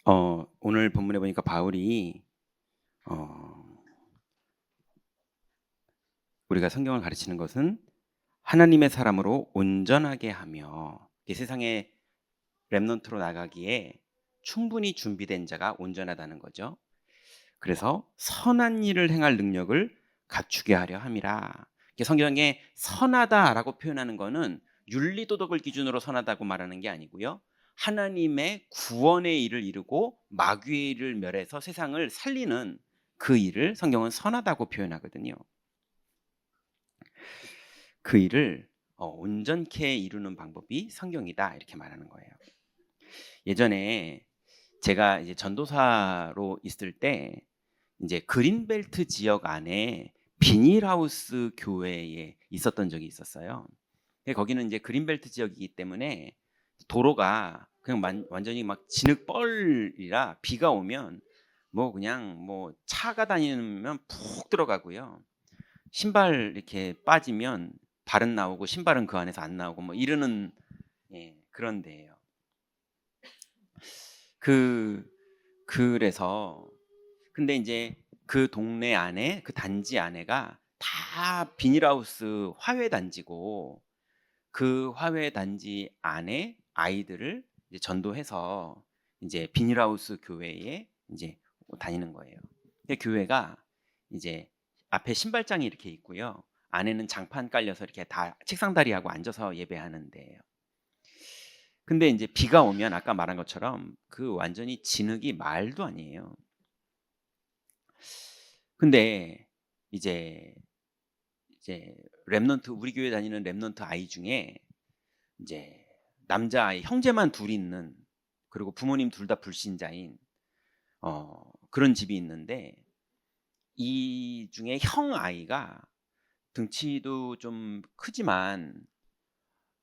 오늘 본문에 보니까 바울이 어, 우리가 성경을 가르치는 것은 하나님의 사람으로 온전하게 하며 이 세상에 렘넌트로 나가기에 충분히 준비된 자가 온전하다는 거죠. 그래서 선한 일을 행할 능력을 갖추게 하려 함이라. 이게 성경에 선하다라고 표현하는 것은 윤리도덕을 기준으로 선하다고 말하는 게 아니고요. 하나님의 구원의 일을 이루고 마귀의 일을 멸해서 세상을 살리는 그 일을 성경은 선하다고 표현하거든요. 그 일을 온전케 이루는 방법이 성경이다 이렇게 말하는 거예요. 예전에 제가 이제 전도사로 있을 때 이제 그린벨트 지역 안에 비닐하우스 교회에 있었던 적이 있었어요. 거기는 이제 그린벨트 지역이기 때문에 도로가 그냥 완전히 막 진흙벌이라 비가 오면 뭐 그냥 뭐 차가 다니면 푹 들어가고요. 신발 이렇게 빠지면 발은 나오고 신발은 그 안에서 안 나오고 뭐 이러는 그런 데예요. 그래서 근데 이제 그 동네 안에 그 단지 안에가 다 비닐하우스 화훼 단지고 그 화훼 단지 안에 아이들을 이제 전도해서 이제 비닐하우스 교회에 이제 다니는 거예요. 근데 교회가 이제 앞에 신발장이 이렇게 있고요. 안에는 장판 깔려서 이렇게 다 책상다리하고 앉아서 예배하는 데예요. 근데 이제 비가 오면 아까 말한 것처럼 그 완전히 진흙이 말도 아니에요. 근데 이제 렘넌트 우리 교회 다니는 렘넌트 아이 중에 이제 남자 아이 형제만 둘 있는 그리고 부모님 둘 다 불신자인 그런 집이 있는데 이 중에 형 아이가 등치도 좀 크지만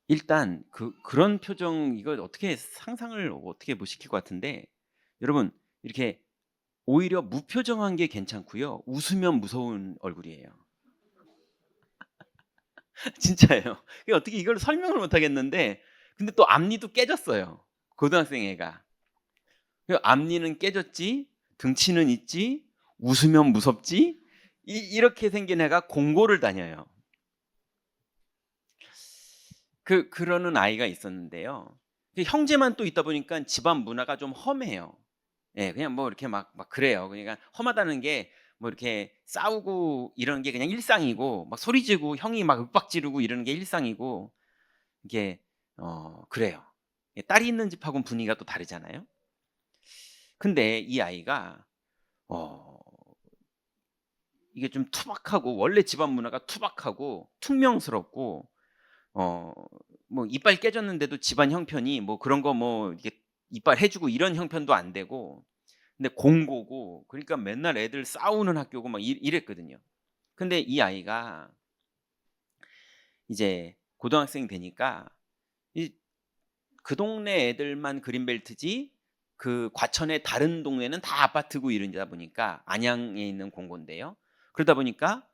일단 그런 표정 이거 어떻게 상상을 어떻게 못 시킬 것 같은데 여러분 이렇게 오히려 무표정한 게 괜찮고요. 웃으면 무서운 얼굴이에요. 진짜예요. 어떻게 이걸 설명을 못 하겠는데 근데 또 앞니도 깨졌어요. 고등학생 애가. 앞니는 깨졌지, 등치는 있지, 웃으면 무섭지, 이렇게 생긴 애가 공고를 다녀요. 그러는 아이가 있었는데요. 형제만 또 있다 보니까 집안 문화가 좀 험해요. 예, 그냥 뭐 이렇게 막 그래요. 그러니까 험하다는 게 뭐 이렇게 싸우고 이런 게 그냥 일상이고 막 소리 지르고 형이 막 윽박 지르고 이러는 게 일상이고 이게 그래요. 딸이 있는 집하고는 분위기가 또 다르잖아요. 근데 이 아이가 어 이게 좀 투박하고 원래 집안 문화가 투박하고 퉁명스럽고 어 뭐 이빨 깨졌는데도 집안 형편이 뭐 그런 거 뭐 이게 이빨 해주고 이런 형편도 안 되고 근데 공고고 그러니까 맨날 애들 싸우는 학교고 막 이랬거든요. 근데 이 아이가 이제 고등학생 되니까 이 그 동네 애들만 그린벨트지 그 과천의 다른 동네는 다 아파트고 이러다 보니까 안양에 있는 공고인데요. 그러다 보니까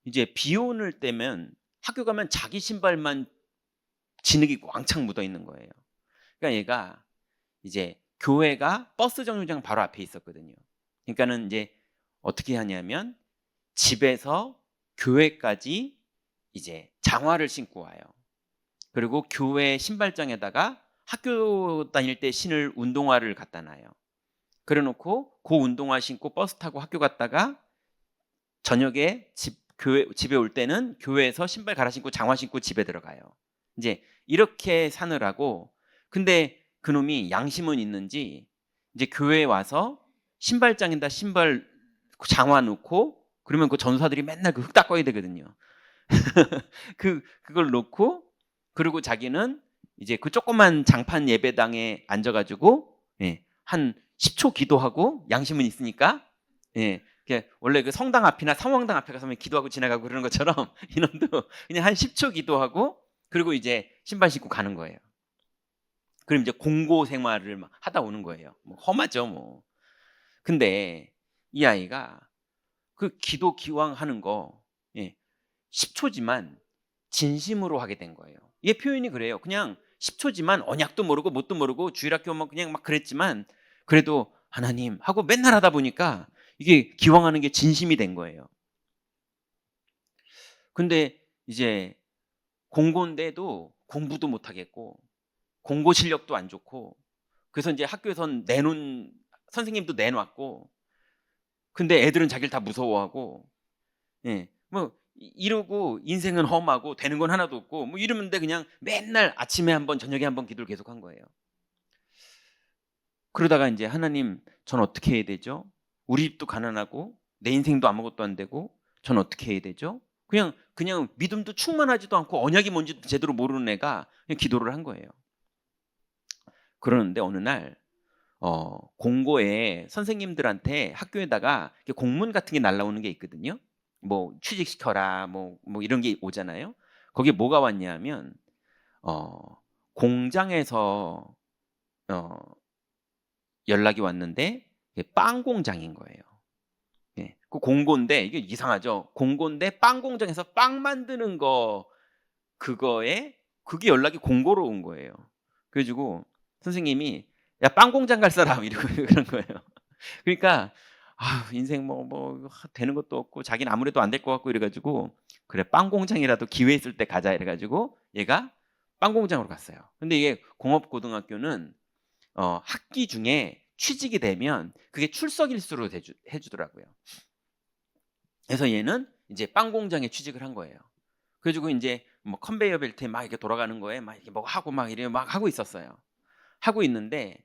이제 비 오는 때면 학교 가면 자기 신발만 진흙이 왕창 묻어 있는 거예요. 그러니까 얘가 이제 교회가 버스 정류장 바로 앞에 있었거든요. 그러니까는 이제 어떻게 하냐면 집에서 교회까지 이제 장화를 신고 와요. 그리고 교회 신발장에다가 학교 다닐 때 신을 운동화를 갖다 놔요. 그래 놓고 그 운동화 신고 버스 타고 학교 갔다가 저녁에 집에 올 때는 교회에서 신발 갈아 신고 장화 신고 집에 들어가요. 이제 이렇게 사느라고 근데 그놈이 양심은 있는지 이제 교회에 와서 신발장에다 신발 장화 놓고 그러면 그 전사들이 맨날 그 흙 닦아야 되거든요. 그걸 놓고 그리고 자기는 이제 그 조그만 장판 예배당에 앉아가지고 한 10초 기도하고 양심은 있으니까 원래 그 성당 앞이나 성황당 앞에 가서 기도하고 지나가고 그러는 것처럼 이놈도 그냥 한 10초 기도하고 그리고 이제 신발 신고 가는 거예요. 그럼 이제 공고 생활을 막 하다 오는 거예요. 뭐 험하죠, 뭐. 근데 이 아이가 그 기도 기왕 하는 거 10초지만 진심으로 하게 된 거예요. 얘 표현이 그래요. 그냥 10초지만 언약도 모르고 뭣도 모르고 주일학교 뭐 그냥 막 그랬지만 그래도 하나님 하고 맨날 하다 보니까 이게 기왕하는 게 진심이 된 거예요. 근데 이제 공고인데도 공부도 못 하겠고 공고 실력도 안 좋고, 그래서 이제 학교에선 내놓은 선생님도 내놨고, 근데 애들은 자기를 다 무서워하고, 예. 뭐 이러고 인생은 험하고 되는 건 하나도 없고 뭐 이러는데 그냥 맨날 아침에 한 번 저녁에 한 번 기도를 계속한 거예요. 그러다가 이제 하나님, 전 어떻게 해야 되죠? 우리 집도 가난하고 내 인생도 아무것도 안 되고 전 어떻게 해야 되죠? 그냥 믿음도 충만하지도 않고 언약이 뭔지도 제대로 모르는 애가 그냥 기도를 한 거예요. 그러는데 어느 날 공고에 선생님들한테 학교에다가 이렇게 공문 같은 게 날라오는 게 있거든요. 뭐 취직시켜라 뭐 이런 게 오잖아요. 거기에 뭐가 왔냐면 어 공장에서 어 연락이 왔는데 이게 빵 공장인 거예요. 예. 그 공고인데 이게 이상하죠. 공고인데 빵 공장에서 빵 만드는 거, 그거에 그게 연락이 공고로 온 거예요. 그래 가지고 선생님이 "야 빵 공장 갈 사람." 이러고 그런 거예요. 그러니까 인생 뭐 되는 것도 없고 자기는 아무래도 안 될 것 같고 이래 가지고 "그래 빵 공장이라도 기회 있을 때 가자." 이래 가지고 얘가 빵 공장으로 갔어요. 근데 이게 공업고등학교는 학기 중에 취직이 되면 그게 출석 일수로 해 주더라고요. 그래서 얘는 이제 빵 공장에 취직을 한 거예요. 그래 가지고 인제 뭐 컨베이어 벨트에 막 이렇게 돌아가는 거에 막 이렇게 뭐 하고 막 이래 막 하고 있었어요. 하고 있는데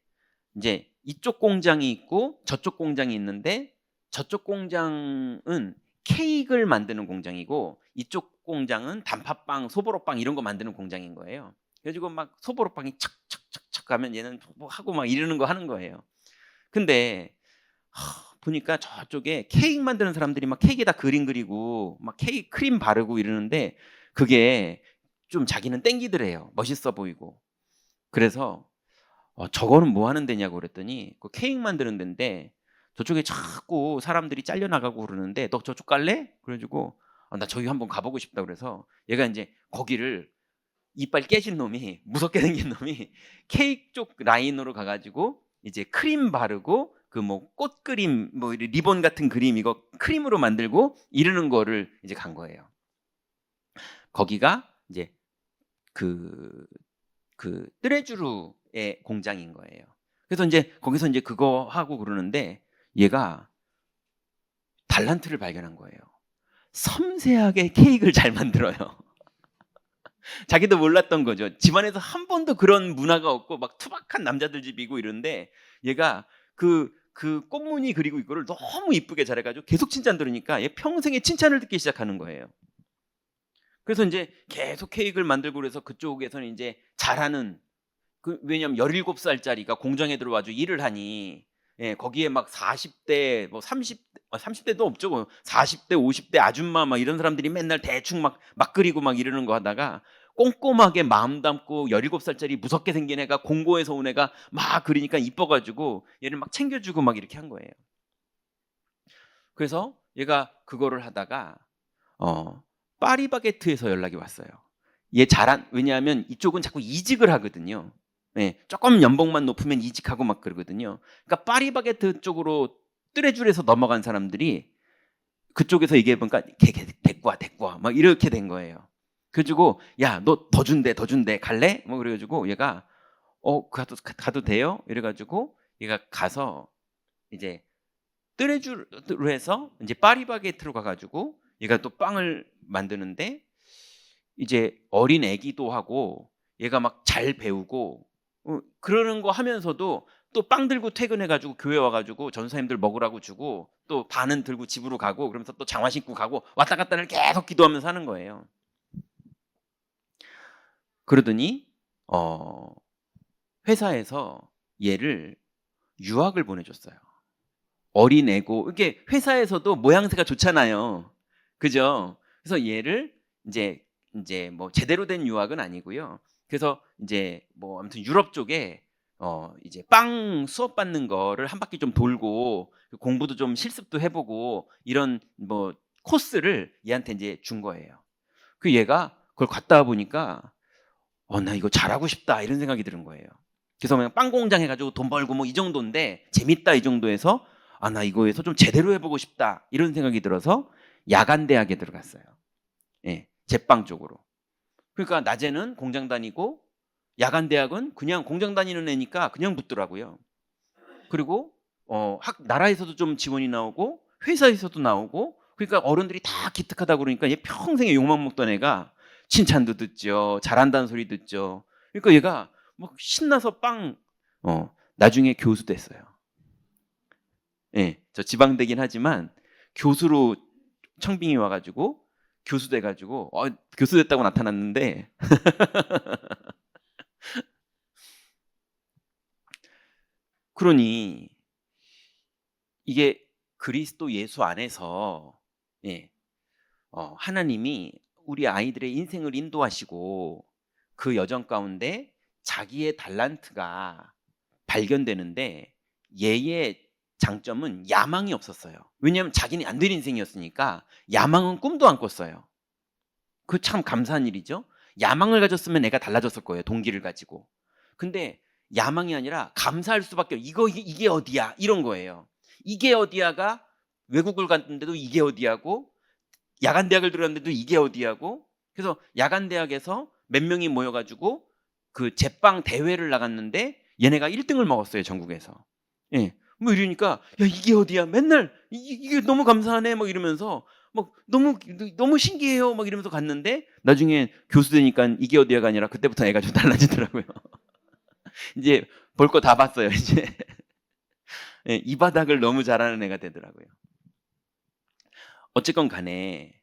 인제 이쪽 공장이 있고 저쪽 공장이 있는데, 저쪽 공장은 케익을 만드는 공장이고 이쪽 공장은 단팥빵, 소보로빵 이런 거 만드는 공장인 거예요. 그래 가지고 막 소보로빵이 척척척척 가면 얘는 뭐 하고 막 이러는 거 하는 거예요. 근데 보니까 저쪽에 케익 만드는 사람들이 막 케익에다 그림 그리고 막 케익 크림 바르고 이러는데 그게 좀 자기는 땡기더래요. 멋있어 보이고. 그래서 "저거는 뭐 하는 데냐?"고 그랬더니 "그 케익 만드는 데인데 저쪽에 자꾸 사람들이 잘려 나가고 그러는데 너 저쪽 갈래?" 그래 가지고 "나 저기 한번 가 보고 싶다." 그래서 얘가 인제 거기를, 이빨 깨진 놈이 무섭게 생긴 놈이 케익 쪽 라인으로 가 가지고 이제 크림 바르고 그 뭐 꽃 그림 뭐 리본 같은 그림 이거 크림으로 만들고 이러는 거를 이제 간 거예요. 거기가 이제 그 뜨레쥬르의 공장인 거예요. 그래서 인제 거기서 인제 그거 하고 그러는데 얘가 달란트를 발견한 거예요. 섬세하게 케익을 잘 만들어요. 자기도 몰랐던 거죠. 집안에서 한 번도 그런 문화가 없고 막 투박한 남자들 집이고 이런데 얘가 꽃무늬 그리고 이거를 너무 이쁘게 잘해 가지고 계속 칭찬 들으니까 얘 평생에 칭찬을 듣기 시작하는 거예요. 그래서 인제 계속 케익을 만들고 그래서 그쪽에서는 인제 잘하는, 왜냐면 17 살짜리가 공장에 들어와 가지고 일을 하니, 예 거기에 막 40대 뭐 30 대도 없죠. 뭐 40 대 50대 아줌마 막 이런 사람들이 맨날 대충 막 그리고 막 이러는 거 하다가 꼼꼼하게 마음 담고 17 살짜리 무섭게 생긴 애가, 공고에서 온 애가 막 그리니까 이뻐 가지고 얘를 막 챙겨 주고 막 이렇게 한 거예요. 그래서 얘가 그거를 하다가 파리바게트에서 연락이 왔어요. 얘 잘한, 왜냐하면 이쪽은 자꾸 이직을 하거든요. 예. 쪼끔 연봉만 높으면 이직하고 막 그러거든요. 그러니까 파리바게트 쪽으로 뜨레쥬르에서 넘어간 사람들이 그쪽에서 얘기해 보니까 "걔 데리고 와, 데리고 와." 막 이렇게 된 거예요. 그래 가지고 "야 너 더 준대, 더 준대. 갈래?" 뭐 그래 가지고 얘가 가도 돼요?" 이래 가지고 얘가 가서 이제 뜨레쥬르에서 인제 파리바게트로 가 가지고 얘가 또 빵을 만드는데 이제 어린 애기도 하고 얘가 막 잘 배우고 그러는 거 하면서도 또 빵 들고 퇴근해 가지고 교회 와 가지고 전도사님들 먹으라고 주고 또 반은 들고 집으로 가고 그러면서 또 장화 신고 가고 왔다 갔다를 계속 기도하면서 하는 거예요. 그러더니 어 회사에서 얘를 유학을 보내 줬어요. 어린 애고 이게 회사에서도 모양새가 좋잖아요. 그죠? 그래서 얘를 인제 뭐 제대로 된 유학은 아니고요. 그래서 인제 뭐 아무튼 유럽 쪽에 이제 빵 수업 받는 거를 한 바퀴 좀 돌고 공부도 좀 실습도 해 보고 이런 뭐 코스를 얘한테 인제 준 거예요. 얘가 그걸 갔다 와 보니까 '나 이거 잘하고 싶다.' 이런 생각이 드는 거예요. 그래서 그냥 빵 공장 해가지고 돈 벌고 뭐 이 정도인데 재밌다 이 정도에서 아, 나 이거에서 좀 제대로 해보고 싶다 이런 생각이 들어서 야간 대학에 들어갔어요. 예, 제빵 쪽으로. 그러니까 낮에는 공장 다니고 야간 대학은 그냥 공장 다니는 애니까 그냥 붙더라고요. 그리고 나라에서도 좀 지원이 나오고 회사에서도 나오고 그러니까 어른들이 다 기특하다 그러니까 얘 평생에 욕만 먹던 애가 칭찬도 듣죠. 잘한다는 소리 듣죠. 그러니까 얘가 막 신나서 나중에 교수 됐어요. 예, 저 지방대긴 하지만 교수로 청빙이 와가지고 교수 돼가지고 교수 됐다고 나타났는데 그러니 이게 그리스도 예수 안에서 예, 하나님이 우리 아이들의 인생을 인도하시고 그 여정 가운데 자기의 달란트가 발견되는데 얘의 장점은 야망이 없었어요. 왜냐하면 자기는 안 될 인생이었으니까 야망은 꿈도 안 꿨어요. 그 참 감사한 일이죠. 야망을 가졌으면 애가 달라졌을 거예요. 동기를 가지고. 근데 야망이 아니라 감사할 수밖에 이게 어디야 이런 거예요. 이게 어디야가 외국을 갔는데도 이게 어디야고 야간 대학을 들어갔는데도 이게 어디야고 그래서 야간 대학에서 몇 명이 모여가지고 그 제빵 대회를 나갔는데 얘네가 1등을 먹었어요 전국에서. 예, 뭐 이러니까 야 이게 어디야 맨날 이게 너무 감사하네 막 이러면서 막 너무 신기해요 막 이러면서 갔는데 나중에 교수 되니까 이게 어디야가 아니라 그때부터 애가 좀 달라지더라고요. 이제 볼 거 다 봤어요 이제. 예, 이 바닥을 너무 잘하는 애가 되더라고요. 어쨌건 간에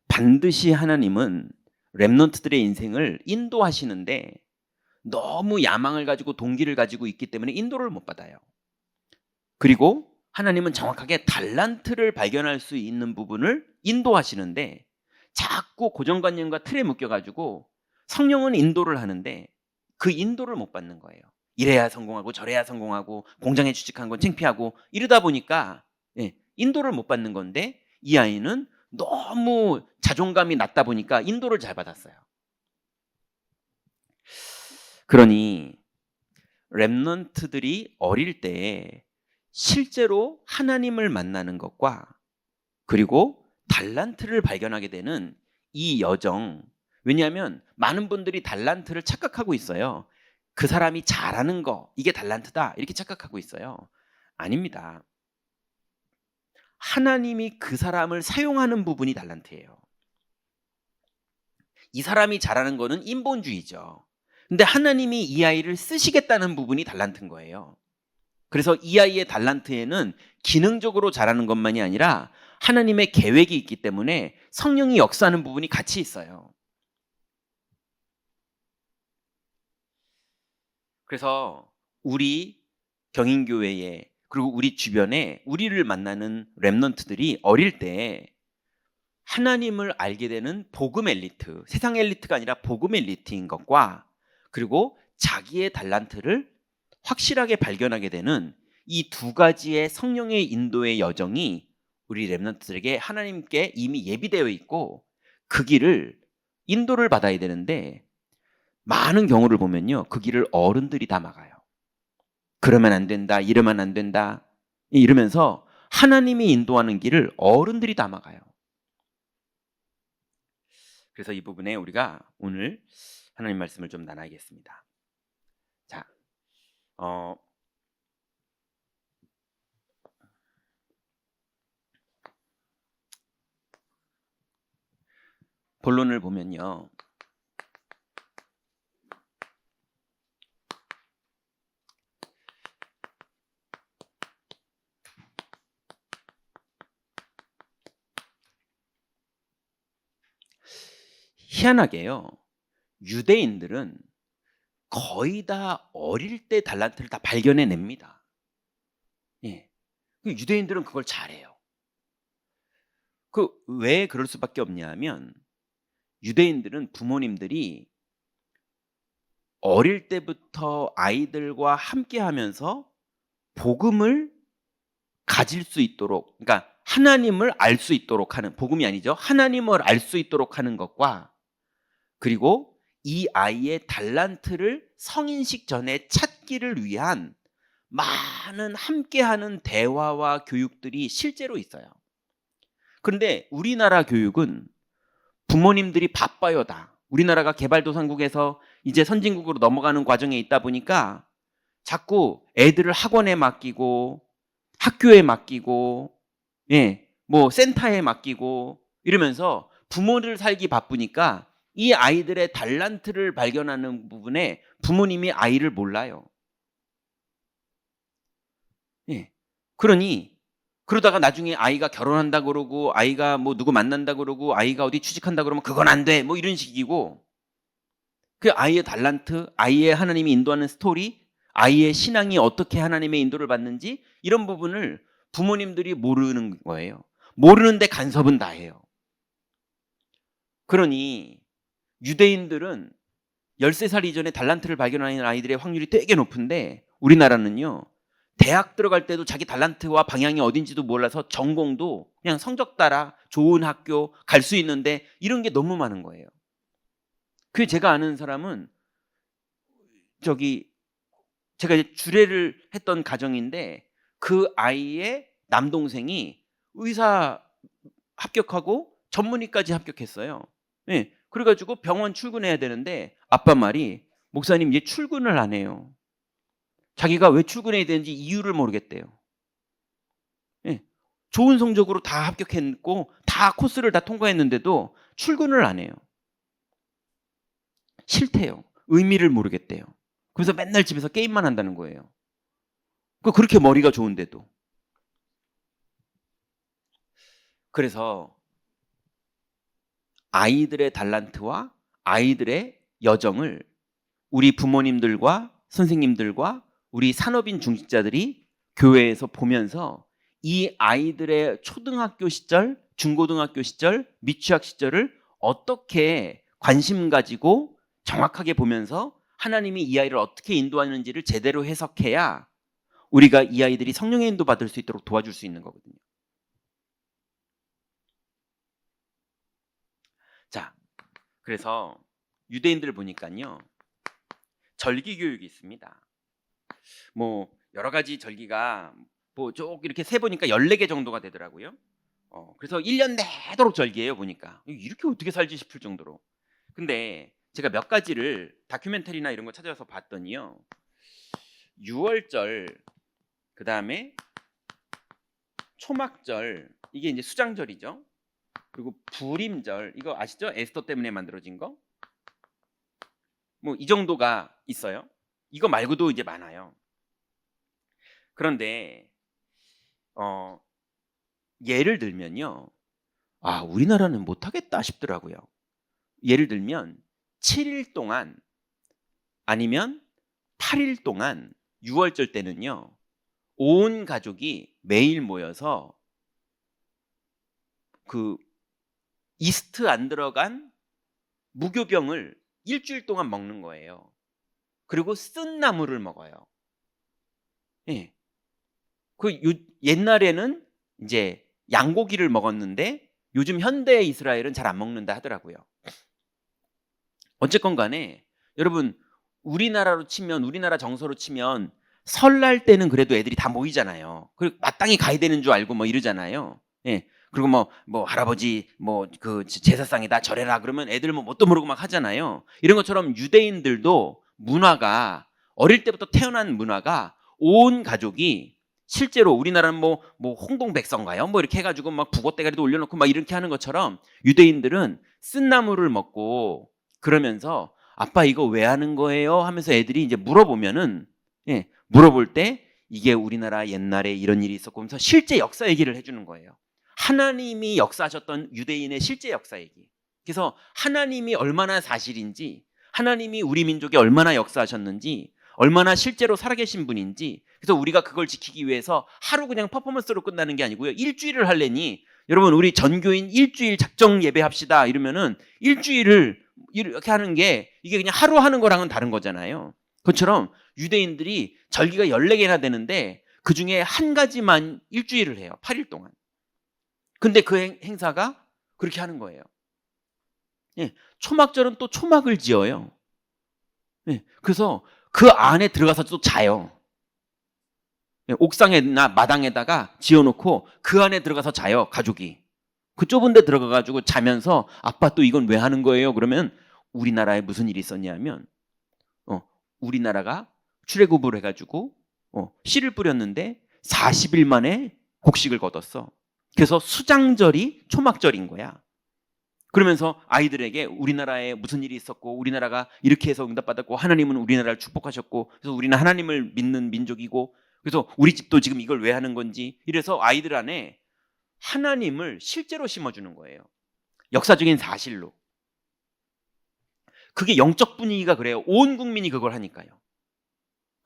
반드시 하나님은 렘넌트들의 인생을 인도하시는데 너무 야망을 가지고 동기를 가지고 있기 때문에 인도를 못 받아요. 그리고 하나님은 정확하게 달란트를 발견할 수 있는 부분을 인도하시는데 자꾸 고정관념과 틀에 묶여가지고 성령은 인도를 하는데 그 인도를 못 받는 거예요. 이래야 성공하고 저래야 성공하고 공장에 취직한 건 창피하고 이러다 보니까 인도를 못 받는 건데 이 아이는 너무 자존감이 낮다 보니까 인도를 잘 받았어요. 그러니 렘넌트들이 어릴 때 실제로 하나님을 만나는 것과 그리고 달란트를 발견하게 되는 이 여정, 왜냐하면 많은 분들이 달란트를 착각하고 있어요. 그 사람이 잘하는 거 이게 달란트다 이렇게 착각하고 있어요. 아닙니다. 하나님이 그 사람을 사용하는 부분이 달란트예요. 이 사람이 잘하는 거는 인본주의죠. 근데 하나님이 이 아이를 쓰시겠다는 부분이 달란트인 거예요. 그래서 이 아이의 달란트에는 기능적으로 잘하는 것만이 아니라 하나님의 계획이 있기 때문에 성령이 역사하는 부분이 같이 있어요. 그래서 우리 경인교회에 그리고 우리 주변에 우리를 만나는 렘넌트들이 어릴 때 하나님을 알게 되는 복음 엘리트, 세상 엘리트가 아니라 복음 엘리트인 것과 그리고 자기의 달란트를 확실하게 발견하게 되는 이 두 가지의 성령의 인도의 여정이 우리 렘넌트들에게 하나님께 이미 예비되어 있고 그 길을 인도를 받아야 되는데 많은 경우를 보면요. 그 길을 어른들이 다 막아요. 그러면 안 된다, 이러면 안 된다 이러면서 하나님이 인도하는 길을 어른들이 다 막아요. 그래서 이 부분에 우리가 오늘 하나님 말씀을 좀 나눠야겠습니다. 자, 본론을 보면요. 희한하게요. 유대인들은 거의 다 어릴 때 달란트를 다 발견해냅니다. 예. 유대인들은 그걸 잘해요. 왜 그럴 수밖에 없냐면 유대인들은 부모님들이 어릴 때부터 아이들과 함께 하면서 복음을 가질 수 있도록, 그러니까 하나님을 알 수 있도록 하는, 복음이 아니죠. 하나님을 알 수 있도록 하는 것과 그리고 이 아이의 달란트를 성인식 전에 찾기를 위한 많은 함께하는 대화와 교육들이 실제로 있어요. 그런데 우리나라 교육은 부모님들이 바빠요 다. 우리나라가 개발도상국에서 이제 선진국으로 넘어가는 과정에 있다 보니까 자꾸 애들을 학원에 맡기고 학교에 맡기고 뭐 센터에 맡기고 이러면서 부모를 살기 바쁘니까 이 아이들의 달란트를 발견하는 부분에 부모님이 아이를 몰라요. 그러니 그러다가 나중에 아이가 결혼한다 그러고 아이가 뭐 누구 만난다 그러고 아이가 어디 취직한다 그러면 그건 안 돼 뭐 이런 식이고, 그 아이의 달란트, 아이의 하나님이 인도하는 스토리, 아이의 신앙이 어떻게 하나님의 인도를 받는지 이런 부분을 부모님들이 모르는 거예요. 모르는데 간섭은 다 해요. 그러니 유대인들은 13살 이전에 달란트를 발견하는 아이들의 확률이 되게 높은데 우리나라는요, 대학 들어갈 때도 자기 달란트와 방향이 어딘지도 몰라서 전공도 그냥 성적 따라 좋은 학교 갈 수 있는데 이런 게 너무 많은 거예요. 그 제가 아는 사람은 제가 이제 주례를 했던 가정인데 그 아이의 남동생이 의사 합격하고 전문의까지 합격했어요. 그래가지고 병원 출근해야 되는데 아빠 말이 목사님 이제 출근을 안 해요. 자기가 왜 출근해야 되는지 이유를 모르겠대요. 좋은 성적으로 다 합격했고 다 코스를 다 통과했는데도 출근을 안 해요. 싫대요. 의미를 모르겠대요. 그래서 맨날 집에서 게임만 한다는 거예요. 그렇게 머리가 좋은데도. 그래서 아이들의 달란트와 아이들의 여정을 우리 부모님들과 선생님들과 우리 산업인 중직자들이 교회에서 보면서 이 아이들의 초등학교 시절, 중고등학교 시절, 미취학 시절을 어떻게 관심 가지고 정확하게 보면서 하나님이 이 아이를 어떻게 인도하는지를 제대로 해석해야 우리가 이 아이들이 성령의 인도 받을 수 있도록 도와줄 수 있는 거거든요. 자, 그래서 유대인들을 보니까요, 절기 교육이 있습니다. 뭐 여러 가지 절기가 뭐 쭉 이렇게 세 보니까 14개 정도가 되더라고요. 그래서 1년 내도록 절기예요 보니까. 이렇게 어떻게 살지 싶을 정도로. 근데 제가 몇 가지를 다큐멘터리나 이런 거 찾아서 봤더니요, 6월절, 그 다음에 초막절, 이게 이제 수장절이죠. 그리고 불임절, 이거 아시죠? 에스더 때문에 만들어진 거. 뭐 이 정도가 있어요. 이거 말고도 이제 많아요. 그런데 예를 들면요, 우리나라는 못하겠다 싶더라고요. 예를 들면 7일 동안 아니면 8일 동안 6월절 때는요, 온 가족이 매일 모여서 그 이스트 안 들어간 무교병을 일주일 동안 먹는 거예요. 그리고 쓴 나물을 먹어요. 옛날에는 이제 양고기를 먹었는데 요즘 현대 이스라엘은 잘 안 먹는다 하더라고요. 어쨌건 간에 여러분, 우리나라로 치면, 우리나라 정서로 치면 설날 때는 그래도 애들이 다 모이잖아요. 그리고 마땅히 가야 되는 줄 알고 뭐 이러잖아요. 그리고 뭐 할아버지 뭐 그 제사상이다 절해라 그러면 애들 뭐 뭣도 모르고 막 하잖아요. 이런 것처럼 유대인들도 문화가, 어릴 때부터 태어난 문화가 온 가족이, 실제로 우리나라는 뭐 홍동백서인가요? 뭐 이렇게 해가지고 막 북어대가리도 올려놓고 막 이렇게 하는 것처럼 유대인들은 쓴나물을 먹고 그러면서 아빠 이거 왜 하는 거예요? 하면서 애들이 이제 물어보면은, 물어볼 때 이게 우리나라 옛날에 이런 일이 있었고 하면서 실제 역사 얘기를 해주는 거예요. 하나님이 역사하셨던 유대인의 실제 역사 얘기. 그래서 하나님이 얼마나 사실인지, 하나님이 우리 민족에 얼마나 역사하셨는지, 얼마나 실제로 살아계신 분인지, 그래서 우리가 그걸 지키기 위해서 하루 그냥 퍼포먼스로 끝나는 게 아니고요, 일주일을 하려니, 여러분 우리 전교인 일주일 작정 예배합시다 이러면은 일주일을 이렇게 하는 게, 이게 그냥 하루 하는 거랑은 다른 거잖아요. 그것처럼 유대인들이 절기가 14개나 되는데 그 중에 한 가지만 일주일을 해요. 8일 동안. 근데 그 행사가 그렇게 하는 거예요. 초막절은 또 초막을 지어요. 예, 그래서 그 안에 들어가서 또 자요. 예, 옥상에나 마당에다가 지어놓고 그 안에 들어가서 자요, 가족이. 그 좁은 데 들어가가지고 자면서 아빠 또 이건 왜 하는 거예요? 그러면 우리나라에 무슨 일이 있었냐면 우리나라가 출애굽을 해가지고 씨를 뿌렸는데 40일 만에 곡식을 거뒀어. 그래서 수장절이 초막절인 거야. 그러면서 아이들에게 우리나라에 무슨 일이 있었고 우리나라가 이렇게 해서 응답받았고 하나님은 우리나라를 축복하셨고 그래서 우리는 하나님을 믿는 민족이고 그래서 우리 집도 지금 이걸 왜 하는 건지 이래서 아이들 안에 하나님을 실제로 심어주는 거예요. 역사적인 사실로. 그게 영적 분위기가 그래요. 온 국민이 그걸 하니까요.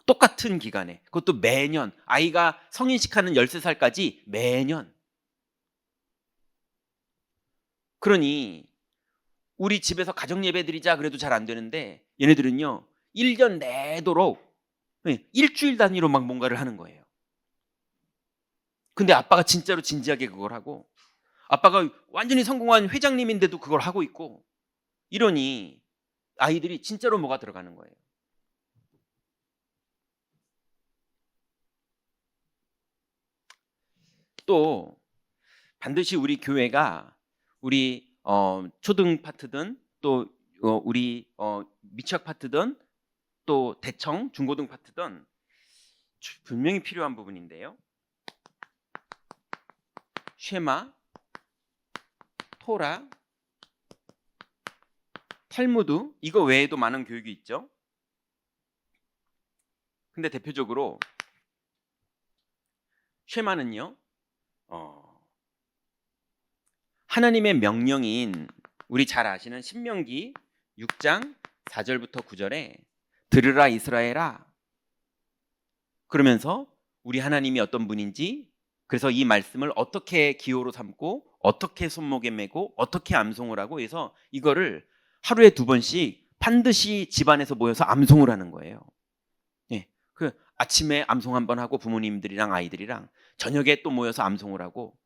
똑같은 기간에. 그것도 매년. 아이가 성인식 하는 13살까지 매년. 그러니 우리 집에서 가정 예배 드리자 그래도 잘 안 되는데 얘네들은요. 1년 내도록 일주일 단위로 막 뭔가를 하는 거예요. 근데 아빠가 진짜로 진지하게 그걸 하고 아빠가 완전히 성공한 회장님인데도 그걸 하고 있고 이러니 아이들이 진짜로 뭐가 들어가는 거예요. 또 반드시 우리 교회가 우리 초등 파트든 또 우리 미취학 파트든 또 대청 중고등 파트든 분명히 필요한 부분인데요. 쉐마, 토라, 탈무드 이거 외에도 많은 교육이 있죠. 근데 대표적으로 쉐마는요. 하나님의 명령인 우리 잘 아시는 신명기 6장 4절부터 9절에 들으라 이스라엘아 그러면서 우리 하나님이 어떤 분인지 그래서 이 말씀을 어떻게 기호로 삼고 어떻게 손목에 메고 어떻게 암송을 하고 해서 이거를 하루에 2번씩 반드시 집안에서 모여서 암송을 하는 거예요. 예, 그 아침에 암송 한번 하고 부모님들이랑 아이들이랑 저녁에 또 모여서 암송을 하고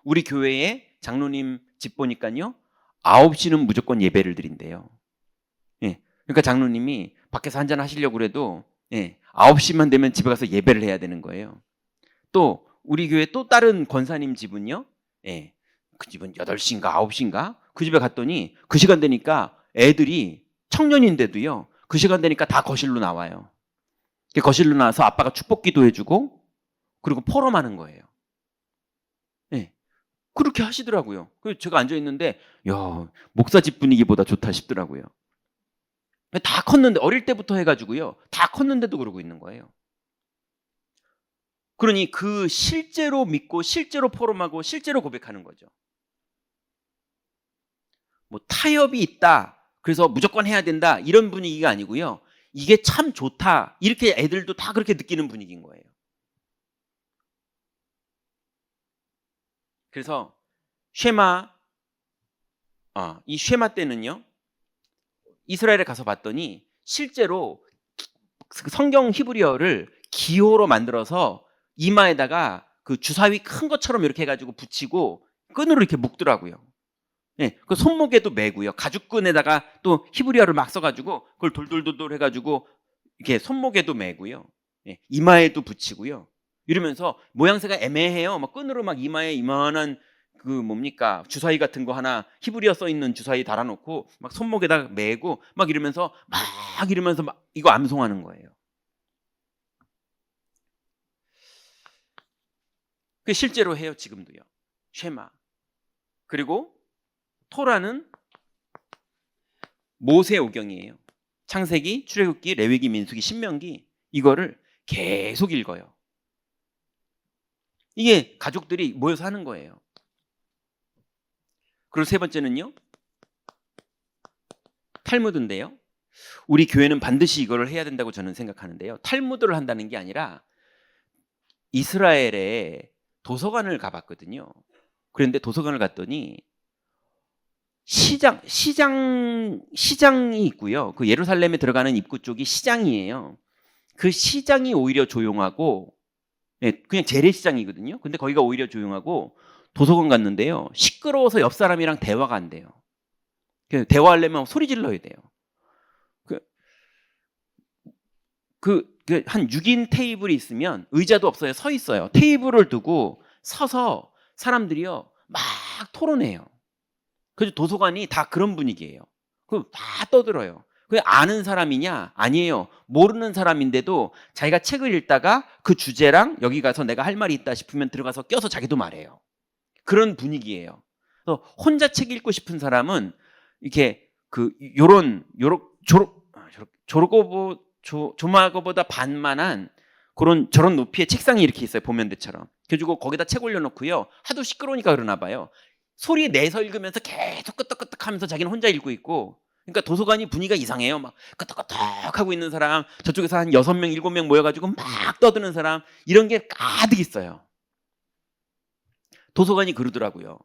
우리 교회에 장로님 집 보니까요 9시는 무조건 예배를 드린대요. 예, 그러니까 장로님이 밖에서 한잔 하시려고 그래도 9시만 되면 집에 가서 예배를 해야 되는 거예요. 또 우리 교회 또 다른 권사님 집은요 그 집은 8시인가 9시인가 그 집에 갔더니 그 시간 되니까 애들이 청년인데도요 그 시간 되니까 다 거실로 나와요. 거실로 나와서 아빠가 축복기도 해주고 그리고 포럼하는 거예요. 그렇게 하시더라고요. 그래서 제가 앉아있는데 야 목사 집 분위기보다 좋다 싶더라고요. 다 컸는데 어릴 때부터 해가지고요 다 컸는데도 그러고 있는 거예요. 그러니 그 실제로 믿고 실제로 포럼하고 실제로 고백하는 거죠. 뭐 타협이 있다 그래서 무조건 해야 된다 이런 분위기가 아니고요 이게 참 좋다 이렇게 애들도 다 그렇게 느끼는 분위기인 거예요. 그래서 쉐마 이 쉐마 때는요 이스라엘에 가서 봤더니 실제로 성경 히브리어를 기호로 만들어서 이마에다가 그 주사위 큰 것처럼 이렇게 해가지고 붙이고 끈으로 이렇게 묶더라고요. 그 손목에도 매고요. 가죽끈에다가 또 히브리어를 막 써가지고 그걸 돌돌돌돌 해가지고 이렇게 손목에도 매고요. 이마에도 붙이고요. 이러면서 모양새가 애매해요. 막 끈으로 막 이마에 이만한 그 뭡니까 주사위 같은 거 하나 히브리어 써 있는 주사위 달아놓고 막 손목에다 매고 막 이러면서 막 이거 암송하는 거예요. 그 실제로 해요 지금도요. 쉐마. 그리고 토라는 모세오경이에요. 창세기, 출애굽기, 레위기, 민수기, 신명기 이거를 계속 읽어요. 이게 가족들이 모여서 하는 거예요. 그리고 세 번째는요. 탈무드인데요. 우리 교회는 반드시 이거를 해야 된다고 저는 생각하는데요. 탈무드를 한다는 게 아니라 이스라엘에 도서관을 가봤거든요. 그런데 도서관을 갔더니 시장이 있고요. 그 예루살렘에 들어가는 입구 쪽이 시장이에요. 그 시장이 오히려 조용하고 그냥 재래시장이거든요. 근데 거기가 오히려 조용하고 도서관 갔는데요. 시끄러워서 옆 사람이랑 대화가 안 돼요. 대화하려면 소리 질러야 돼요. 한 6인 테이블이 있으면 의자도 없어요. 서 있어요. 테이블을 두고 서서 사람들이요 막 토론해요. 그래서 도서관이 다 그런 분위기예요. 다 떠들어요. 그 아는 사람이냐? 아니에요. 모르는 사람인데도 자기가 책을 읽다가 그 주제랑 여기 가서 내가 할 말이 있다 싶으면 들어가서 껴서 자기도 말해요. 그런 분위기예요. 그래서 혼자 책 읽고 싶은 사람은 이렇게 요런 조마거보다 반만한 저런 높이의 책상이 이렇게 있어요. 보면대처럼. 그래가지고 거기다 책 올려놓고요. 하도 시끄러우니까 그러나 봐요. 소리 내서 읽으면서 계속 끄떡끄떡 하면서 자기는 혼자 읽고 있고, 그러니까 도서관이 분위기가 이상해요. 막 끄떡끄떡 하고 있는 사람, 저쪽에서 한 6명, 7명 모여가지고 막 떠드는 사람, 이런 게 가득 있어요. 도서관이 그러더라고요.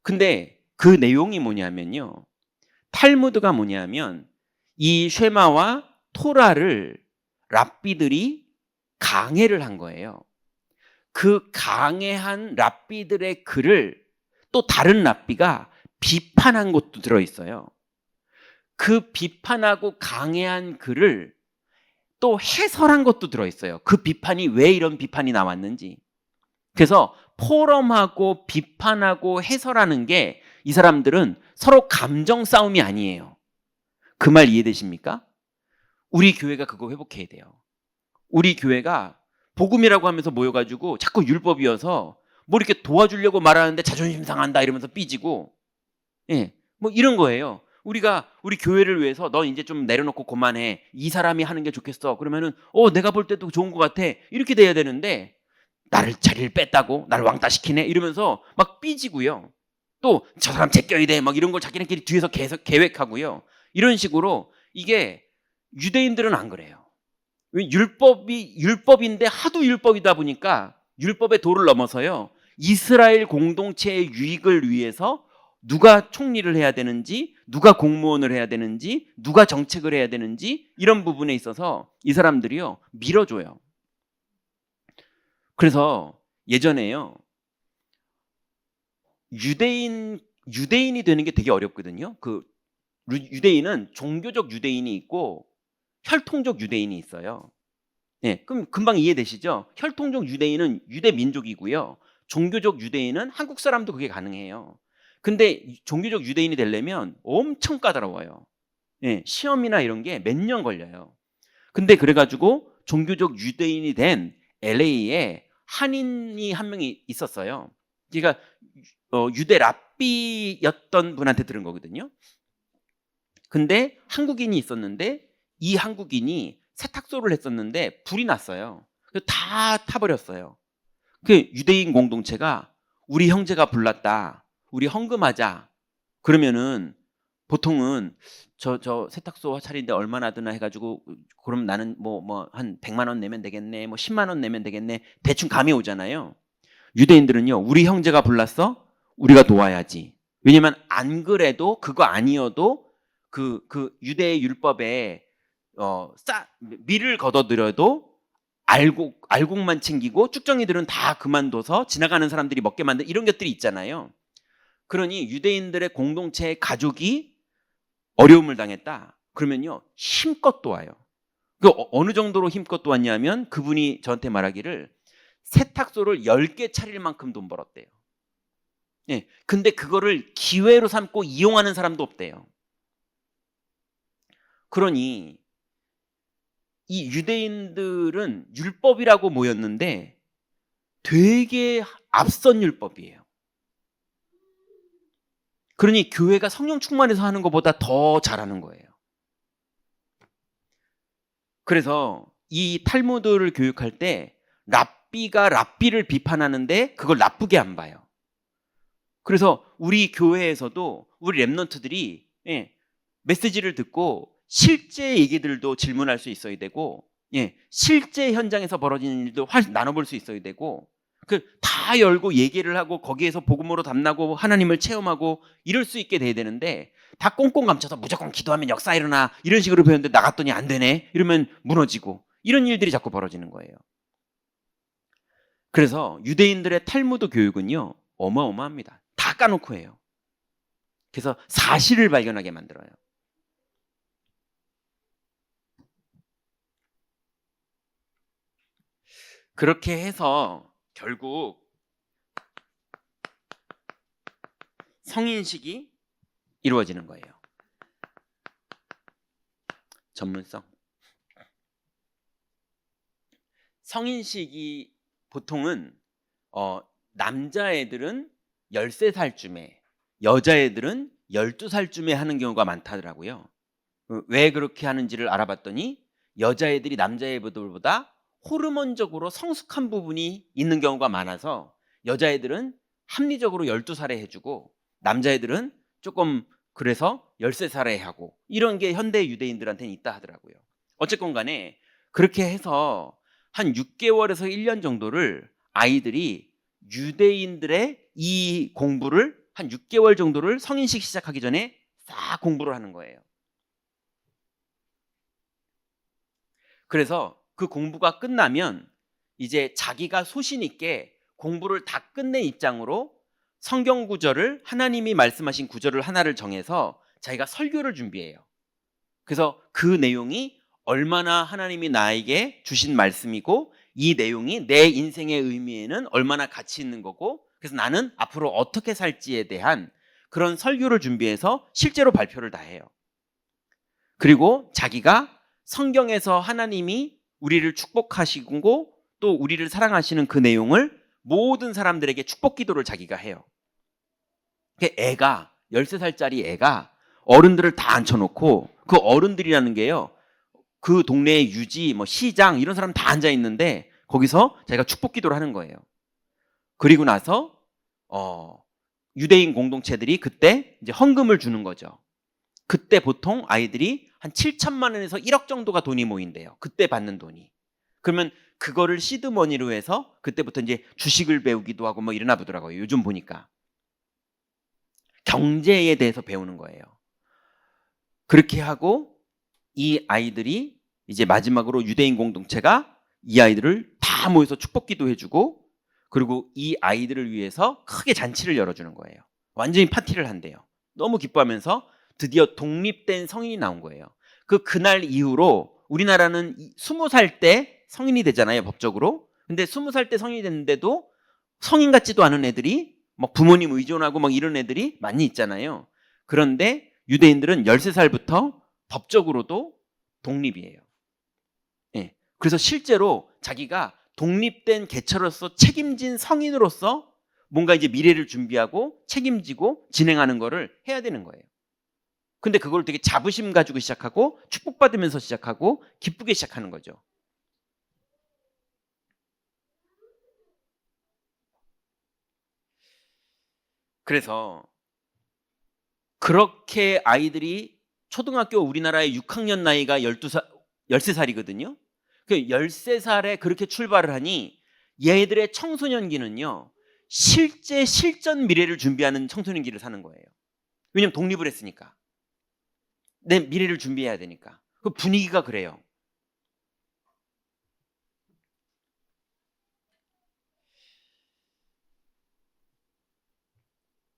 근데 그 내용이 뭐냐면요. 탈무드가 뭐냐면 이 쉐마와 토라를 랍비들이 강해를 한 거예요. 그 강해한 랍비들의 글을 또 다른 랍비가 비판한 것도 들어있어요. 그 비판하고 강해한 글을 또 해설한 것도 들어있어요. 그 비판이 왜 이런 비판이 나왔는지. 그래서 포럼하고 비판하고 해설하는 게 이 사람들은 서로 감정 싸움이 아니에요. 그 말 이해되십니까? 우리 교회가 그거 회복해야 돼요. 우리 교회가 복음이라고 하면서 모여가지고 자꾸 율법이어서 뭐 이렇게 도와주려고 말하는데 자존심 상한다 이러면서 삐지고, 뭐 이런 거예요. 우리가 우리 교회를 위해서 너 이제 좀 내려놓고 그만해. 이 사람이 하는 게 좋겠어. 그러면은 내가 볼 때도 좋은 것 같아. 이렇게 돼야 되는데 나를 자리를 뺐다고 나를 왕따 시키네 이러면서 막 삐지고요. 또 저 사람 제껴야 돼 막 이런 걸 자기네끼리 뒤에서 계속 계획하고요. 이런 식으로 이게 유대인들은 안 그래요. 율법인데 하도 율법이다 보니까 율법의 도를 넘어서요. 이스라엘 공동체의 유익을 위해서 누가 총리를 해야 되는지, 누가 공무원을 해야 되는지, 누가 정책을 해야 되는지 이런 부분에 있어서 이 사람들이요 밀어줘요. 그래서 예전에요 유대인이 되는 게 되게 어렵거든요. 유대인은 종교적 유대인이 있고 혈통적 유대인이 있어요. 그럼 금방 이해되시죠? 혈통적 유대인은 유대 민족이고요. 종교적 유대인은 한국 사람도 그게 가능해요. 근데 종교적 유대인이 되려면 엄청 까다로워요. 시험이나 이런 게 몇 년 걸려요. 근데 그래가지고 종교적 유대인이 된 LA에 한인이 한 명이 있었어요. 그러니까 유대 랍비였던 분한테 들은 거거든요. 근데 한국인이 있었는데 이 한국인이 세탁소를 했었는데 불이 났어요. 다 타버렸어요. 그 유대인 공동체가 우리 형제가 불났다. 우리 헌금하자. 그러면은 보통은 저 세탁소 차리는데 얼마나 드나 해가지고 그럼 나는 한 100만 원 내면 되겠네. 10만 원 내면 되겠네. 대충 감이 오잖아요. 유대인들은요. 우리 형제가 불났어? 우리가 도와야지. 왜냐면 안 그래도 그거 아니어도 그 유대 율법에 밀을 걷어들여도 알곡만 챙기고 쭉정이들은 다 그만둬서 지나가는 사람들이 먹게 만든 이런 것들이 있잖아요. 그러니 유대인들의 공동체의 가족이 어려움을 당했다. 그러면요 힘껏 도와요. 어느 정도로 힘껏 도왔냐면 그분이 저한테 말하기를 세탁소를 10개 차릴 만큼 돈 벌었대요. 근데 그거를 기회로 삼고 이용하는 사람도 없대요. 그러니 이 유대인들은 율법이라고 모였는데 되게 앞선 율법이에요. 그러니 교회가 성령 충만해서 하는 것보다 더 잘하는 거예요. 그래서 이 탈무드를 교육할 때 랍비가 랍비를 비판하는데 그걸 나쁘게 안 봐요. 그래서 우리 교회에서도 우리 랩런트들이 메시지를 듣고 실제 얘기들도 질문할 수 있어야 되고 실제 현장에서 벌어지는 일도 나눠볼 수 있어야 되고 다 열고 얘기를 하고 거기에서 복음으로 담나고 하나님을 체험하고 이럴 수 있게 돼야 되는데 다 꽁꽁 감춰서 무조건 기도하면 역사 일어나 이런 식으로 배웠는데 나갔더니 안 되네 이러면 무너지고 이런 일들이 자꾸 벌어지는 거예요. 그래서 유대인들의 탈무드 교육은요 어마어마합니다. 다 까놓고 해요. 그래서 사실을 발견하게 만들어요. 그렇게 해서 결국 성인식이 이루어지는 거예요. 전문성. 성인식이 보통은 남자애들은 13살쯤에 여자애들은 12살쯤에 하는 경우가 많다더라고요. 왜 그렇게 하는지를 알아봤더니 여자애들이 남자애들보다 호르몬적으로 성숙한 부분이 있는 경우가 많아서 여자애들은 합리적으로 12살에 해주고 남자애들은 조금 그래서 13살에 하고, 이런 게 현대 유대인들한테는 있다 하더라고요. 어쨌건 간에 그렇게 해서 한 6개월에서 1년 정도를 아이들이 유대인들의 이 공부를 한 6개월 정도를 성인식 시작하기 전에 싹 공부를 하는 거예요. 그래서 그 공부가 끝나면 이제 자기가 소신 있게 공부를 다 끝낸 입장으로 성경 구절을, 하나님이 말씀하신 구절을 하나를 정해서 자기가 설교를 준비해요. 그래서 그 내용이 얼마나 하나님이 나에게 주신 말씀이고 이 내용이 내 인생의 의미에는 얼마나 가치 있는 거고, 그래서 나는 앞으로 어떻게 살지에 대한 그런 설교를 준비해서 실제로 발표를 다 해요. 그리고 자기가 성경에서 하나님이 우리를 축복하시고 또 우리를 사랑하시는 그 내용을 모든 사람들에게 축복 기도를 자기가 해요. 애가 13살짜리 애가 어른들을 다 앉혀놓고, 그 어른들이라는 게요, 그 동네의 유지, 시장 이런 사람 다 앉아 있는데 거기서 자기가 축복 기도를 하는 거예요. 그리고 나서 유대인 공동체들이 그때 이제 헌금을 주는 거죠. 그때 보통 아이들이 한 7천만 원에서 1억 정도가 돈이 모인대요. 그때 받는 돈이. 그러면 그거를 시드머니로 해서 그때부터 이제 주식을 배우기도 하고 이러나 보더라고요. 요즘 보니까. 경제에 대해서 배우는 거예요. 그렇게 하고 이 아이들이 이제 마지막으로 유대인 공동체가 이 아이들을 다 모여서 축복 기도해주고, 그리고 이 아이들을 위해서 크게 잔치를 열어주는 거예요. 완전히 파티를 한대요. 너무 기뻐하면서 드디어 독립된 성인이 나온 거예요. 그날 이후로 우리나라는 20살 때 성인이 되잖아요, 법적으로. 근데 20살 때 성인이 됐는데도 성인 같지도 않은 애들이 부모님 의존하고 이런 애들이 많이 있잖아요. 그런데 유대인들은 13살부터 법적으로도 독립이에요. 예. 그래서 실제로 자기가 독립된 개체로서 책임진 성인으로서 뭔가 이제 미래를 준비하고 책임지고 진행하는 거를 해야 되는 거예요. 근데 그걸 되게 자부심 가지고 시작하고 축복받으면서 시작하고 기쁘게 시작하는 거죠. 그래서 그렇게 아이들이 초등학교 우리나라의 6학년 나이가 13살이거든요. 13살에 그렇게 출발을 하니 얘들의 청소년기는요, 실제 실전 미래를 준비하는 청소년기를 사는 거예요. 왜냐면 독립을 했으니까. 내 미래를 준비해야 되니까. 그 분위기가 그래요.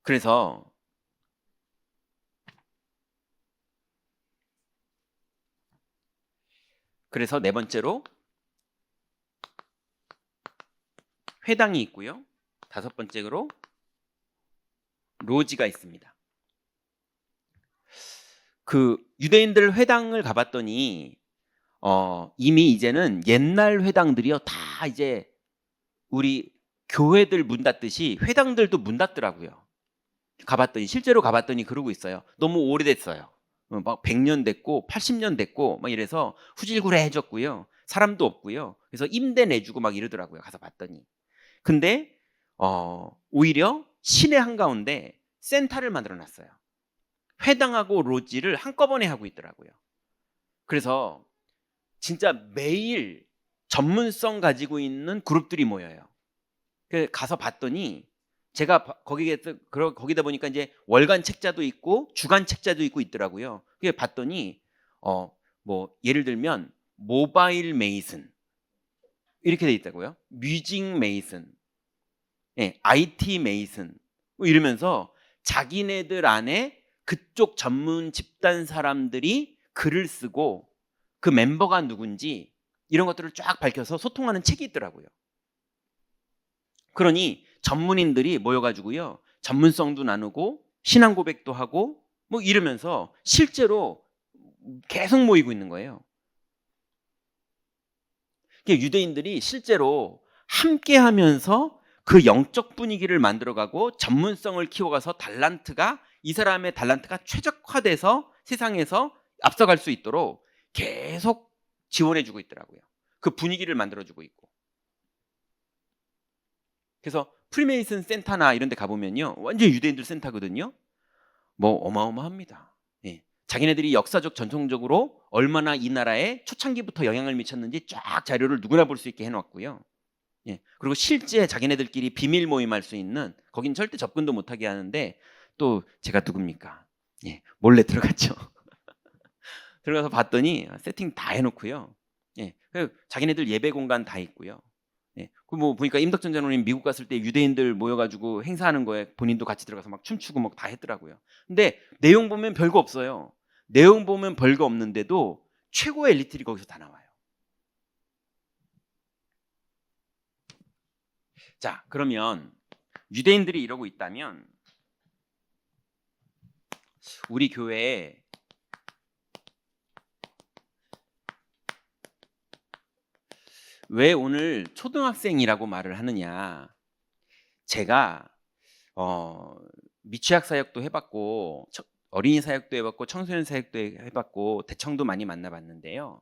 그래서 네 번째로 회당이 있고요. 5번째로 로지가 있습니다. 그 유대인들 회당을 가봤더니 이미 이제는 옛날 회당들이요 다 이제 우리 교회들 문 닫듯이 회당들도 문 닫더라고요. 실제로 가봤더니 그러고 있어요. 너무 오래됐어요. 막 100년 됐고 80년 됐고 막 이래서 후질구레해졌고요. 사람도 없고요. 그래서 임대 내주고 막 이러더라고요. 가서 봤더니. 근데 오히려 시내 한가운데 센터를 만들어놨어요. 회당하고 로지를 한꺼번에 하고 있더라고요. 그래서 진짜 매일 전문성 가지고 있는 그룹들이 모여요. 가서 봤더니 제가 거기다 보니까 이제 월간 책자도 있고 주간 책자도 있고 있더라고요. 그게 봤더니 예를 들면 모바일 메이슨 이렇게 돼 있다고요. 뮤직 메이슨, IT 메이슨 이러면서 자기네들 안에 그쪽 전문 집단 사람들이 글을 쓰고 그 멤버가 누군지 이런 것들을 쫙 밝혀서 소통하는 책이 있더라고요. 그러니 전문인들이 모여가지고요, 전문성도 나누고 신앙 고백도 하고 뭐 이러면서 실제로 계속 모이고 있는 거예요. 유대인들이 실제로 함께하면서 그 영적 분위기를 만들어가고 전문성을 키워가서 이 사람의 달란트가 최적화돼서 세상에서 앞서갈 수 있도록 계속 지원해주고 있더라고요. 그 분위기를 만들어주고 있고. 그래서 프리메이슨 센터나 이런 데 가보면요, 완전 유대인들 센터거든요. 뭐 어마어마합니다. 예. 자기네들이 역사적 전통적으로 얼마나 이 나라에 초창기부터 영향을 미쳤는지 쫙 자료를 누구나 볼 수 있게 해놨고요. 예. 그리고 실제 자기네들끼리 비밀 모임할 수 있는, 거긴 절대 접근도 못하게 하는데, 또 제가 누굽니까? 예. 몰래 들어갔죠. 들어가서 봤더니 세팅 다 해놓고요. 예. 자기네들 예배 공간 다 있고요. 예. 뭐 보니까 임덕전 장로님 미국 갔을 때 유대인들 모여가지고 행사하는 거에 본인도 같이 들어가서 막 춤추고 막 다 했더라고요. 근데 내용 보면 별거 없어요. 내용 보면 별거 없는데도 최고의 엘리트들이 거기서 다 나와요. 자, 그러면 유대인들이 이러고 있다면 우리 교회에 왜 오늘 초등학생이라고 말을 하느냐? 제가 미취학 사역도 해봤고 어린이 사역도 해봤고 청소년 사역도 해봤고 대청도 많이 만나봤는데요.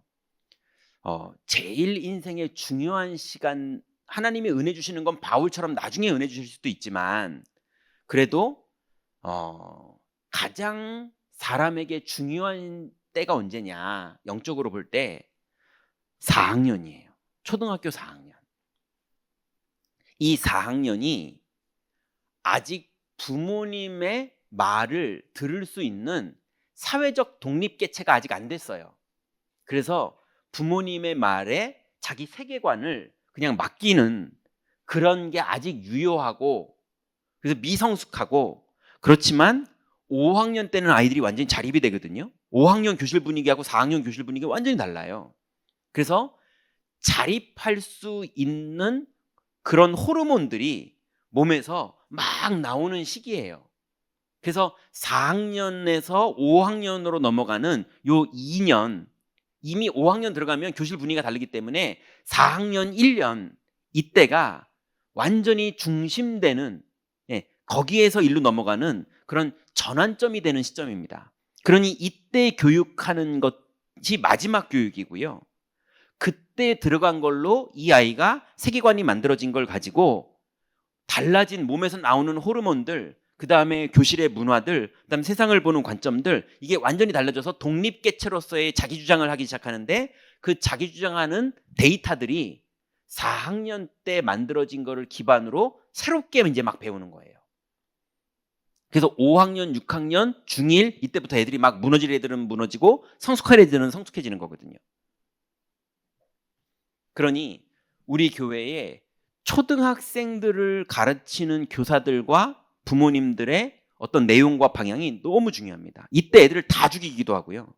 제일 인생의 중요한 시간, 하나님이 은혜 주시는 건 바울처럼 나중에 은혜 주실 수도 있지만 그래도 가장 사람에게 중요한 때가 언제냐, 영적으로 볼 때 4학년이에요. 초등학교 4학년. 이 4학년이 아직 부모님의 말을 들을 수 있는 사회적 독립개체가 아직 안 됐어요. 그래서 부모님의 말에 자기 세계관을 그냥 맡기는 그런 게 아직 유효하고, 그래서 미성숙하고, 그렇지만 5학년 때는 아이들이 완전히 자립이 되거든요. 5학년 교실 분위기하고 4학년 교실 분위기가 완전히 달라요. 그래서 자립할 수 있는 그런 호르몬들이 몸에서 막 나오는 시기예요. 그래서 4학년에서 5학년으로 넘어가는 요 2년, 이미 5학년 들어가면 교실 분위기가 다르기 때문에 4학년 1년, 이때가 완전히 중심되는, 거기에서 일로 넘어가는 그런 전환점이 되는 시점입니다. 그러니 이때 교육하는 것이 마지막 교육이고요. 그때 들어간 걸로 이 아이가 세계관이 만들어진 걸 가지고 달라진 몸에서 나오는 호르몬들, 그 다음에 교실의 문화들, 그 다음에 세상을 보는 관점들, 이게 완전히 달라져서 독립개체로서의 자기주장을 하기 시작하는데, 그 자기주장하는 데이터들이 4학년 때 만들어진 거를 기반으로 새롭게 이제 막 배우는 거예요. 그래서 5학년, 6학년, 중1 이때부터 애들이 막 무너질 애들은 무너지고 성숙할 애들은 성숙해지는 거거든요. 그러니 우리 교회에 초등학생들을 가르치는 교사들과 부모님들의 어떤 내용과 방향이 너무 중요합니다. 이때 애들을 다 죽이기도 하고요.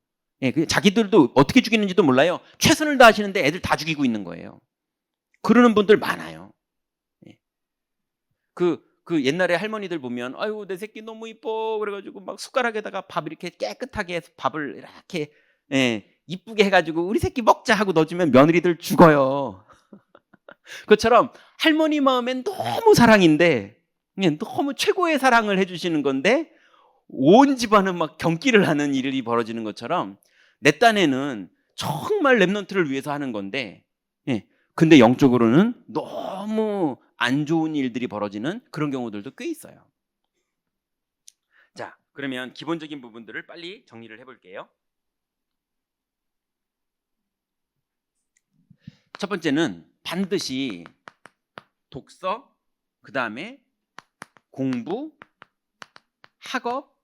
자기들도 어떻게 죽이는지도 몰라요. 최선을 다하시는데 애들 다 죽이고 있는 거예요. 그러는 분들 많아요. 그 옛날에 할머니들 보면, 아유 내 새끼 너무 이뻐 그래가지고 막 숟가락에다가 밥 이렇게 깨끗하게 해서 밥을 이렇게 이쁘게 해가지고 우리 새끼 먹자 하고 넣어주면 며느리들 죽어요. 그것처럼 할머니 마음엔 너무 사랑인데, 너무 최고의 사랑을 해주시는 건데 온 집안은 막 경기를 하는 일이 벌어지는 것처럼 내 딴에는 정말 랩넌트를 위해서 하는 건데, 근데 영적으로는 너무 안 좋은 일들이 벌어지는 그런 경우들도 꽤 있어요. 자, 그러면 기본적인 부분들을 빨리 정리를 해볼게요. 첫 번째는 반드시 독서, 그 다음에 공부, 학업,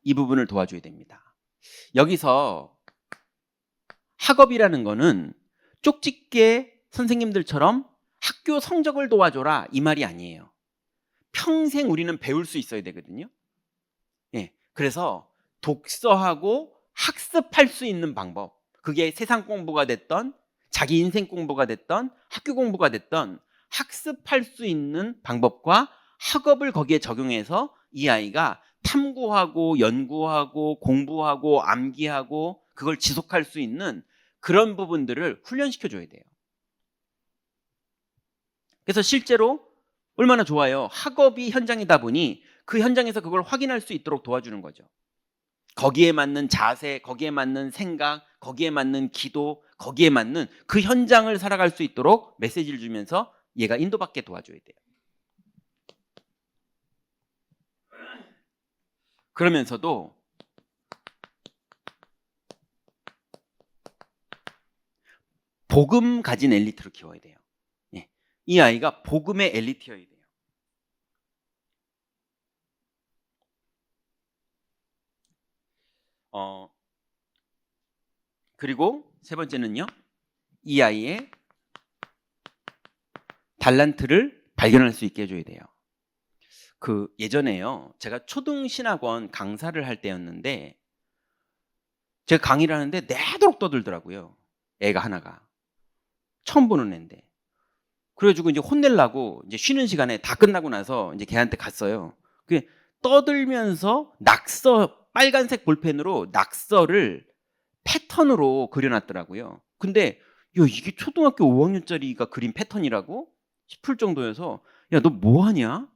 이 부분을 도와줘야 됩니다. 여기서 학업이라는 거는 쪽집게 선생님들처럼 학교 성적을 도와줘라 이 말이 아니에요. 평생 우리는 배울 수 있어야 되거든요. 그래서 독서하고 학습할 수 있는 방법, 그게 세상 공부가 됐던 자기 인생 공부가 됐던 학교 공부가 됐던 학습할 수 있는 방법과 학업을 거기에 적용해서 이 아이가 탐구하고 연구하고 공부하고 암기하고 그걸 지속할 수 있는 그런 부분들을 훈련시켜 줘야 돼요. 그래서 실제로 얼마나 좋아요. 학업이 현장이다 보니 그 현장에서 그걸 확인할 수 있도록 도와주는 거죠. 거기에 맞는 자세, 거기에 맞는 생각, 거기에 맞는 기도, 거기에 맞는 그 현장을 살아갈 수 있도록 메시지를 주면서 얘가 인도받게 도와줘야 돼요. 그러면서도 복음 가진 엘리트로 키워야 돼요. 예. 이 아이가 복음의 엘리트여야 돼요. 그리고 세 번째는요. 이 아이의 달란트를 발견할 수 있게 해줘야 돼요. 그 예전에요. 제가 초등신학원 강사를 할 때였는데 제가 강의를 하는데 내도록 떠들더라고요. 애가 하나가. 처음 보는 애인데. 그래가지고 이제 혼내려고 이제 쉬는 시간에 다 끝나고 나서 이제 걔한테 갔어요. 그 떠들면서 빨간색 볼펜으로 낙서를 패턴으로 그려놨더라고요. 근데 야, 이게 초등학교 5학년짜리가 그린 패턴이라고 싶을 정도여서 야, 너 뭐 하냐?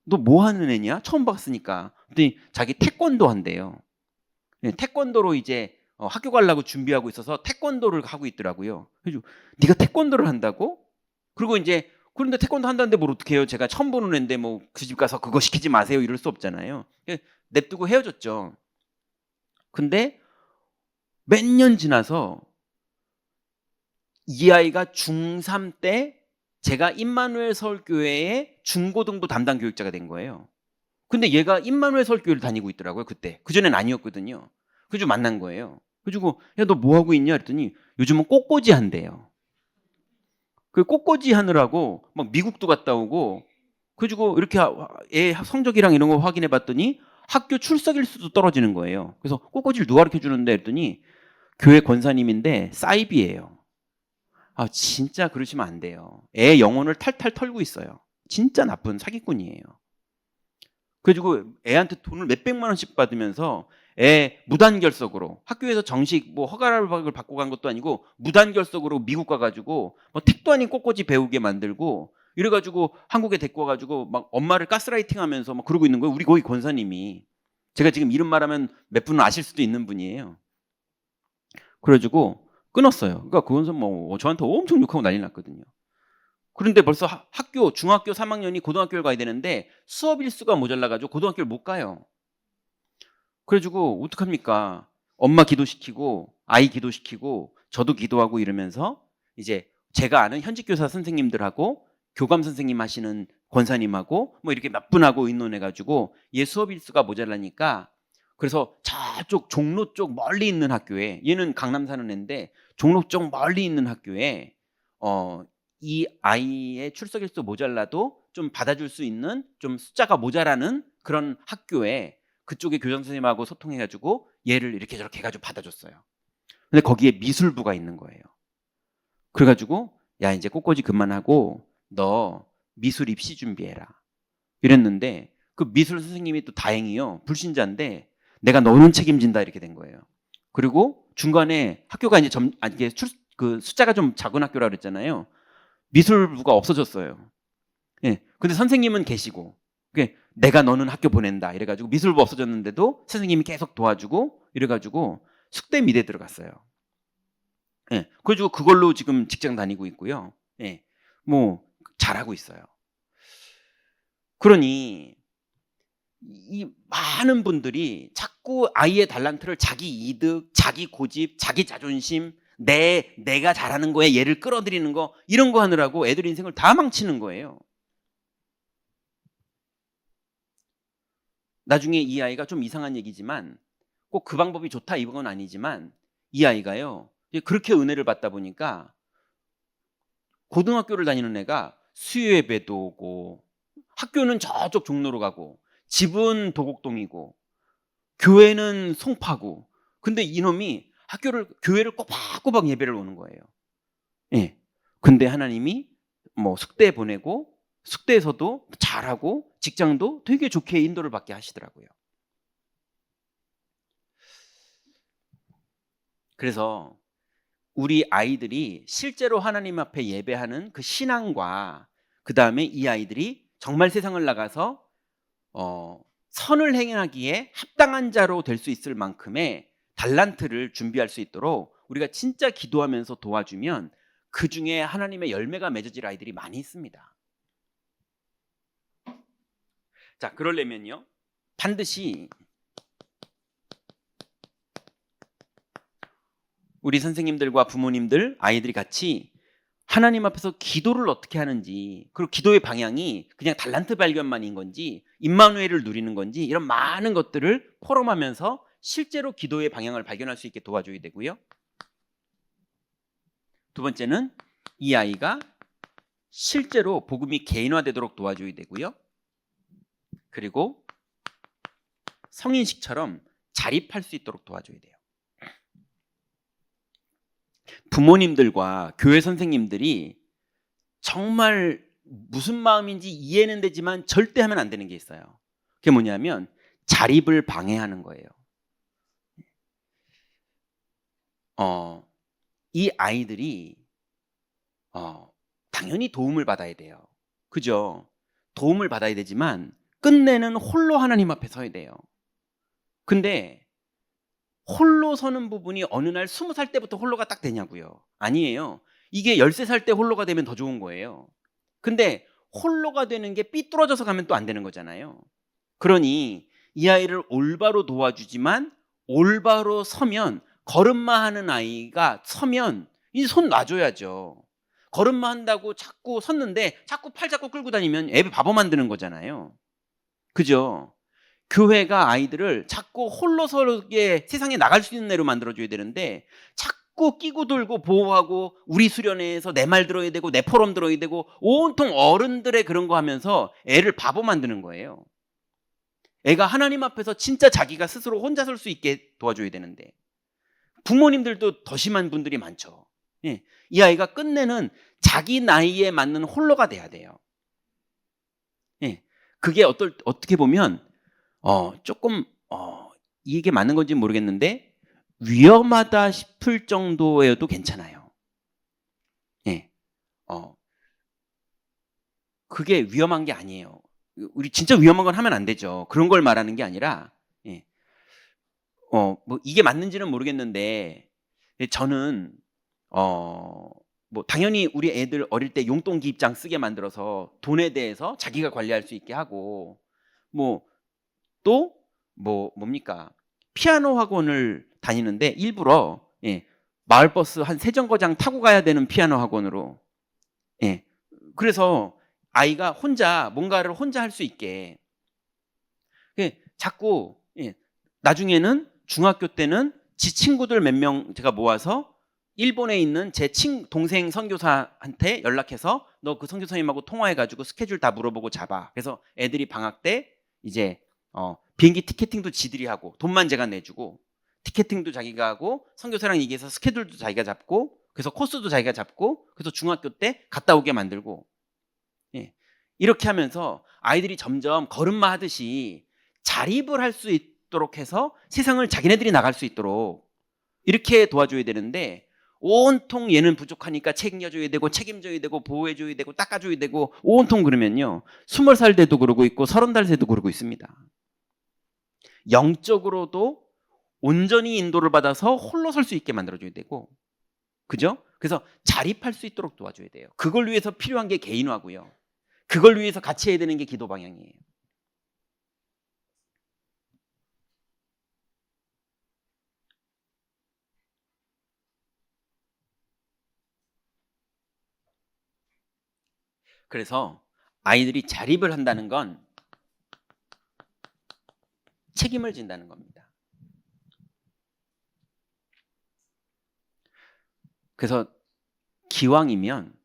너 뭐 하는 애냐? 처음 봤으니까. 근데 자기 태권도 한대요. 태권도로 이제 학교 가려고 준비하고 있어서 태권도를 하고 있더라고요. 그래서 네가 태권도를 한다고? 그리고 이제 그런데 태권도 한다는데 뭘 어떻게 해요? 제가 처음 보는 애인데 뭐 그 집 가서 그거 시키지 마세요 이럴 수 없잖아요. 냅두고 헤어졌죠. 근데 몇 년 지나서 이 아이가 중3 때 제가 임마누엘 서울교회의 중고등부 담당 교육자가 된 거예요. 근데 얘가 임마누엘 서울교회를 다니고 있더라고요. 그때. 그전엔 아니었거든요. 그래서 만난 거예요. 그래가지고 야, 너 뭐 하고 있냐? 그랬더니 요즘은 꽃꽂이 한대요. 그 꽃꽂이 하느라고 막 미국도 갔다 오고 그래가지고 이렇게 애 성적이랑 이런 거 확인해 봤더니 학교 출석 일수도 떨어지는 거예요. 그래서 꽃꽂이를 누가 가르쳐 주는데 했더니 교회 권사님인데 사이비예요. 아, 진짜 그러시면 안 돼요. 애 영혼을 탈탈 털고 있어요. 진짜 나쁜 사기꾼이에요. 그래가지고 애한테 돈을 몇백만 원씩 받으면서 애 무단결석으로 학교에서 정식 뭐 허가를 받고 간 것도 아니고 무단결석으로 미국 가가지고 뭐 택도 아닌 꽃꽂이 배우게 만들고 이래가지고 한국에 데리고 와가지고 막 엄마를 가스라이팅하면서 막 그러고 있는 거예요. 우리 거기 권사님이. 제가 지금 이름 말하면 몇 분은 아실 수도 있는 분이에요. 그래가지고 끊었어요. 그러니까 그 권사 뭐 저한테 엄청 욕하고 난리 났거든요. 그런데 벌써 학교 중학교 3학년이 고등학교를 가야 되는데 수업 일수가 모자라가지고 고등학교를 못 가요. 그래가지고 어떡합니까? 엄마 기도시키고 아이 기도시키고 저도 기도하고 이러면서 이제 제가 아는 현직 교사 선생님들하고 교감 선생님 하시는 권사님하고 뭐 이렇게 몇 분하고 의논해가지고 얘 수업 일수가 모자라니까 그래서 저쪽 종로 쪽 멀리 있는 학교에 얘는 강남 사는 애인데 종로 쪽 멀리 있는 학교에 이 아이의 출석 일수 모자라도 좀 받아줄 수 있는 좀 숫자가 모자라는 그런 학교에 그쪽에 교장 선생님하고 소통해가지고 얘를 이렇게 저렇게 해가지고 받아줬어요. 근데 거기에 미술부가 있는 거예요. 그래가지고 야 이제 꽃꽂이 그만하고 너 미술 입시 준비해라 이랬는데 그 미술 선생님이 또 다행히요 불신자인데 내가 너는 책임진다 이렇게 된 거예요. 그리고 중간에 학교가 이제 이게 그 숫자가 좀 작은 학교라 그랬잖아요. 미술부가 없어졌어요. 예. 근데 선생님은 계시고, 내가 너는 학교 보낸다. 이래가지고 미술부 없어졌는데도 선생님이 계속 도와주고, 이래가지고 숙대 미대 들어갔어요. 예. 그래가지고 그걸로 지금 직장 다니고 있고요. 예. 뭐, 잘하고 있어요. 그러니, 이 많은 분들이 자꾸 아이의 달란트를 자기 이득, 자기 고집, 자기 자존심, 내가 잘하는 거에 얘를 끌어들이는 거, 이런 거 하느라고 애들 인생을 다 망치는 거예요. 나중에 이 아이가 좀 이상한 얘기지만 꼭 그 방법이 좋다 이건 아니지만 이 아이가요 그렇게 은혜를 받다 보니까 고등학교를 다니는 애가 수요예배도 오고 학교는 저쪽 종로로 가고 집은 도곡동이고 교회는 송파구 근데 이놈이 교회를 꼬박꼬박 예배를 오는 거예요. 예. 근데 하나님이 뭐 숙대 보내고 숙대에서도 잘하고 직장도 되게 좋게 인도를 받게 하시더라고요. 그래서 우리 아이들이 실제로 하나님 앞에 예배하는 그 신앙과 그다음에 이 아이들이 정말 세상을 나가서 선을 행하기에 합당한 자로 될 수 있을 만큼의 달란트를 준비할 수 있도록 우리가 진짜 기도하면서 도와주면 그 중에 하나님의 열매가 맺어질 아이들이 많이 있습니다. 자, 그러려면요 반드시 우리 선생님들과 부모님들, 아이들이 같이 하나님 앞에서 기도를 어떻게 하는지, 그리고 기도의 방향이 그냥 달란트 발견만인 건지 임마누엘을 누리는 건지, 이런 많은 것들을 포럼하면서 실제로 기도의 방향을 발견할 수 있게 도와줘야 되고요. 두 번째는 이 아이가 실제로 복음이 개인화되도록 도와줘야 되고요. 그리고 성인식처럼 자립할 수 있도록 도와줘야 돼요. 부모님들과 교회 선생님들이 정말 무슨 마음인지 이해는 되지만 절대 하면 안 되는 게 있어요. 그게 뭐냐면 자립을 방해하는 거예요. 이 아이들이 당연히 도움을 받아야 돼요. 그죠? 도움을 받아야 되지만 끝내는 홀로 하나님 앞에 서야 돼요. 근데 홀로 서는 부분이 어느 날 20살 때부터 홀로가 딱 되냐고요? 아니에요. 이게 13살 때 홀로가 되면 더 좋은 거예요. 근데 홀로가 되는 게 삐뚤어져서 가면 또 안 되는 거잖아요. 그러니 이 아이를 올바로 도와주지만 올바로 서면, 걸음마 하는 아이가 서면 이제 손 놔줘야죠. 걸음마 한다고 자꾸 섰는데 자꾸 팔 잡고 끌고 다니면 애 바보 만드는 거잖아요. 그죠? 교회가 아이들을 자꾸 홀로 서게 세상에 나갈 수 있는 애로 만들어줘야 되는데 자꾸 끼고 돌고 보호하고 우리 수련회에서 내 말 들어야 되고 내 포럼 들어야 되고 온통 어른들의 그런 거 하면서 애를 바보 만드는 거예요. 애가 하나님 앞에서 진짜 자기가 스스로 혼자 설 수 있게 도와줘야 되는데 부모님들도 더 심한 분들이 많죠. 예, 이 아이가 끝내는 자기 나이에 맞는 홀로가 돼야 돼요. 예, 그게 어떻게 보면 조금 이게 맞는 건지 모르겠는데 위험하다 싶을 정도여도 괜찮아요. 예, 그게 위험한 게 아니에요. 우리 진짜 위험한 건 하면 안 되죠. 그런 걸 말하는 게 아니라, 예, 뭐 이게 맞는지는 모르겠는데 저는 뭐 당연히 우리 애들 어릴 때 용돈 기입장 쓰게 만들어서 돈에 대해서 자기가 관리할 수 있게 하고 뭐 또 뭡니까? 피아노 학원을 다니는데 일부러 마을버스 한 3정거장 타고 가야 되는 피아노 학원으로 그래서 아이가 혼자 뭔가를 혼자 할 수 있게 자꾸 나중에는 중학교 때는 지 친구들 몇 명 제가 모아서 일본에 있는 제 동생 선교사한테 연락해서 너 그 선교사님하고 통화해가지고 스케줄 다 물어보고 잡아. 그래서 애들이 방학 때 이제 비행기 티켓팅도 지들이 하고 돈만 제가 내주고 티켓팅도 자기가 하고 선교사랑 얘기해서 스케줄도 자기가 잡고 그래서 코스도 자기가 잡고 그래서 중학교 때 갔다 오게 만들고 이렇게 하면서 아이들이 점점 걸음마 하듯이 자립을 할 수 있도록 해서 세상을 자기네들이 나갈 수 있도록 이렇게 도와줘야 되는데 온통 얘는 부족하니까 챙겨줘야 되고 책임져야 되고 보호해줘야 되고 닦아줘야 되고 온통 그러면요 20살 돼도 그러고 있고 30살 돼도 그러고 있습니다. 영적으로도 온전히 인도를 받아서 홀로 설 수 있게 만들어줘야 되고 그죠? 그래서 자립할 수 있도록 도와줘야 돼요. 그걸 위해서 필요한 게 개인화고요. 그걸 위해서 같이 해야 되는 게 기도 방향이에요. 그래서 아이들이 자립을 한다는 건 책임을 진다는 겁니다. 그래서 기왕이면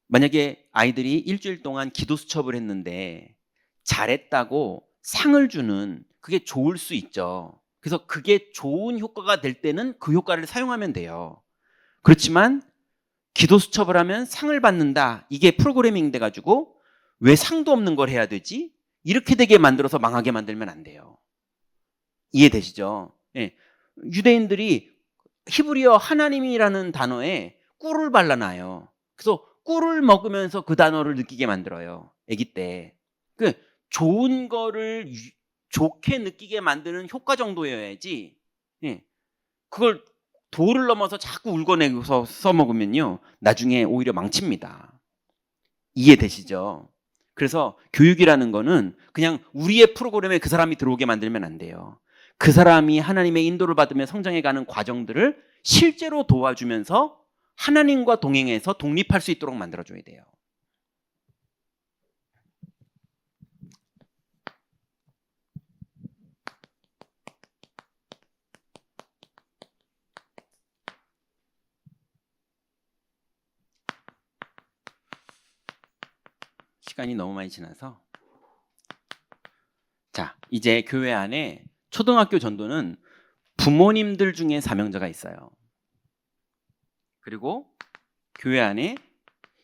만약에 아이들이 일주일 동안 기도 수첩을 했는데 잘했다고 상을 주는 그게 좋을 수 있죠. 그래서 그게 좋은 효과가 될 때는 그 효과를 사용하면 돼요. 그렇지만 기도 수첩을 하면 상을 받는다. 이게 프로그래밍 돼가지고 왜 상도 없는 걸 해야 되지? 이렇게 되게 만들어서 망하게 만들면 안 돼요. 이해되시죠? 예. 유대인들이 히브리어 하나님이라는 단어에 꿀을 발라놔요. 그래서 꿀을 먹으면서 그 단어를 느끼게 만들어요. 아기 때. 그 좋은 거를 좋게 느끼게 만드는 효과 정도여야지. 예. 그걸 도를 넘어서 자꾸 울고내서 써먹으면요, 나중에 오히려 망칩니다. 이해되시죠? 그래서 교육이라는 거는 그냥 우리의 프로그램에 그 사람이 들어오게 만들면 안 돼요. 그 사람이 하나님의 인도를 받으며 성장해가는 과정들을 실제로 도와주면서 하나님과 동행해서 독립할 수 있도록 만들어줘야 돼요. 시간이 너무 많이 지나서, 자, 이제 교회 안에 초등학교 전도는 부모님들 중에 사명자가 있어요. 그리고 교회 안에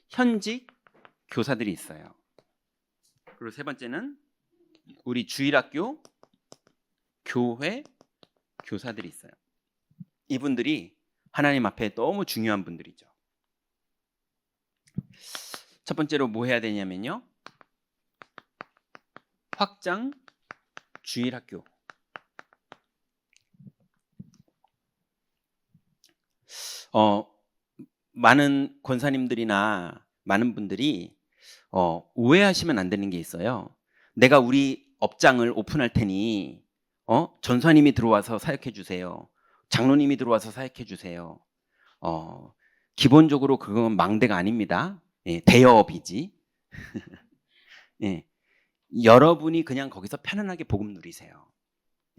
현직 교사들이 있어요. 그리고 세 번째는 우리 주일학교 교회 교사들이 있어요. 이분들이 하나님 앞에 너무 중요한 분들이죠. 첫 번째로 뭐 해야 되냐면요, 확장 주일학교. 많은 권사님들이나 많은 분들이 오해하시면 안 되는 게 있어요. 내가 우리 업장을 오픈할 테니 전사님이 들어와서 사역해 주세요. 장로님이 들어와서 사역해 주세요. 기본적으로 그건 망대가 아닙니다. 예, 대여업이지. 예, 여러분이 그냥 거기서 편안하게 복음 누리세요.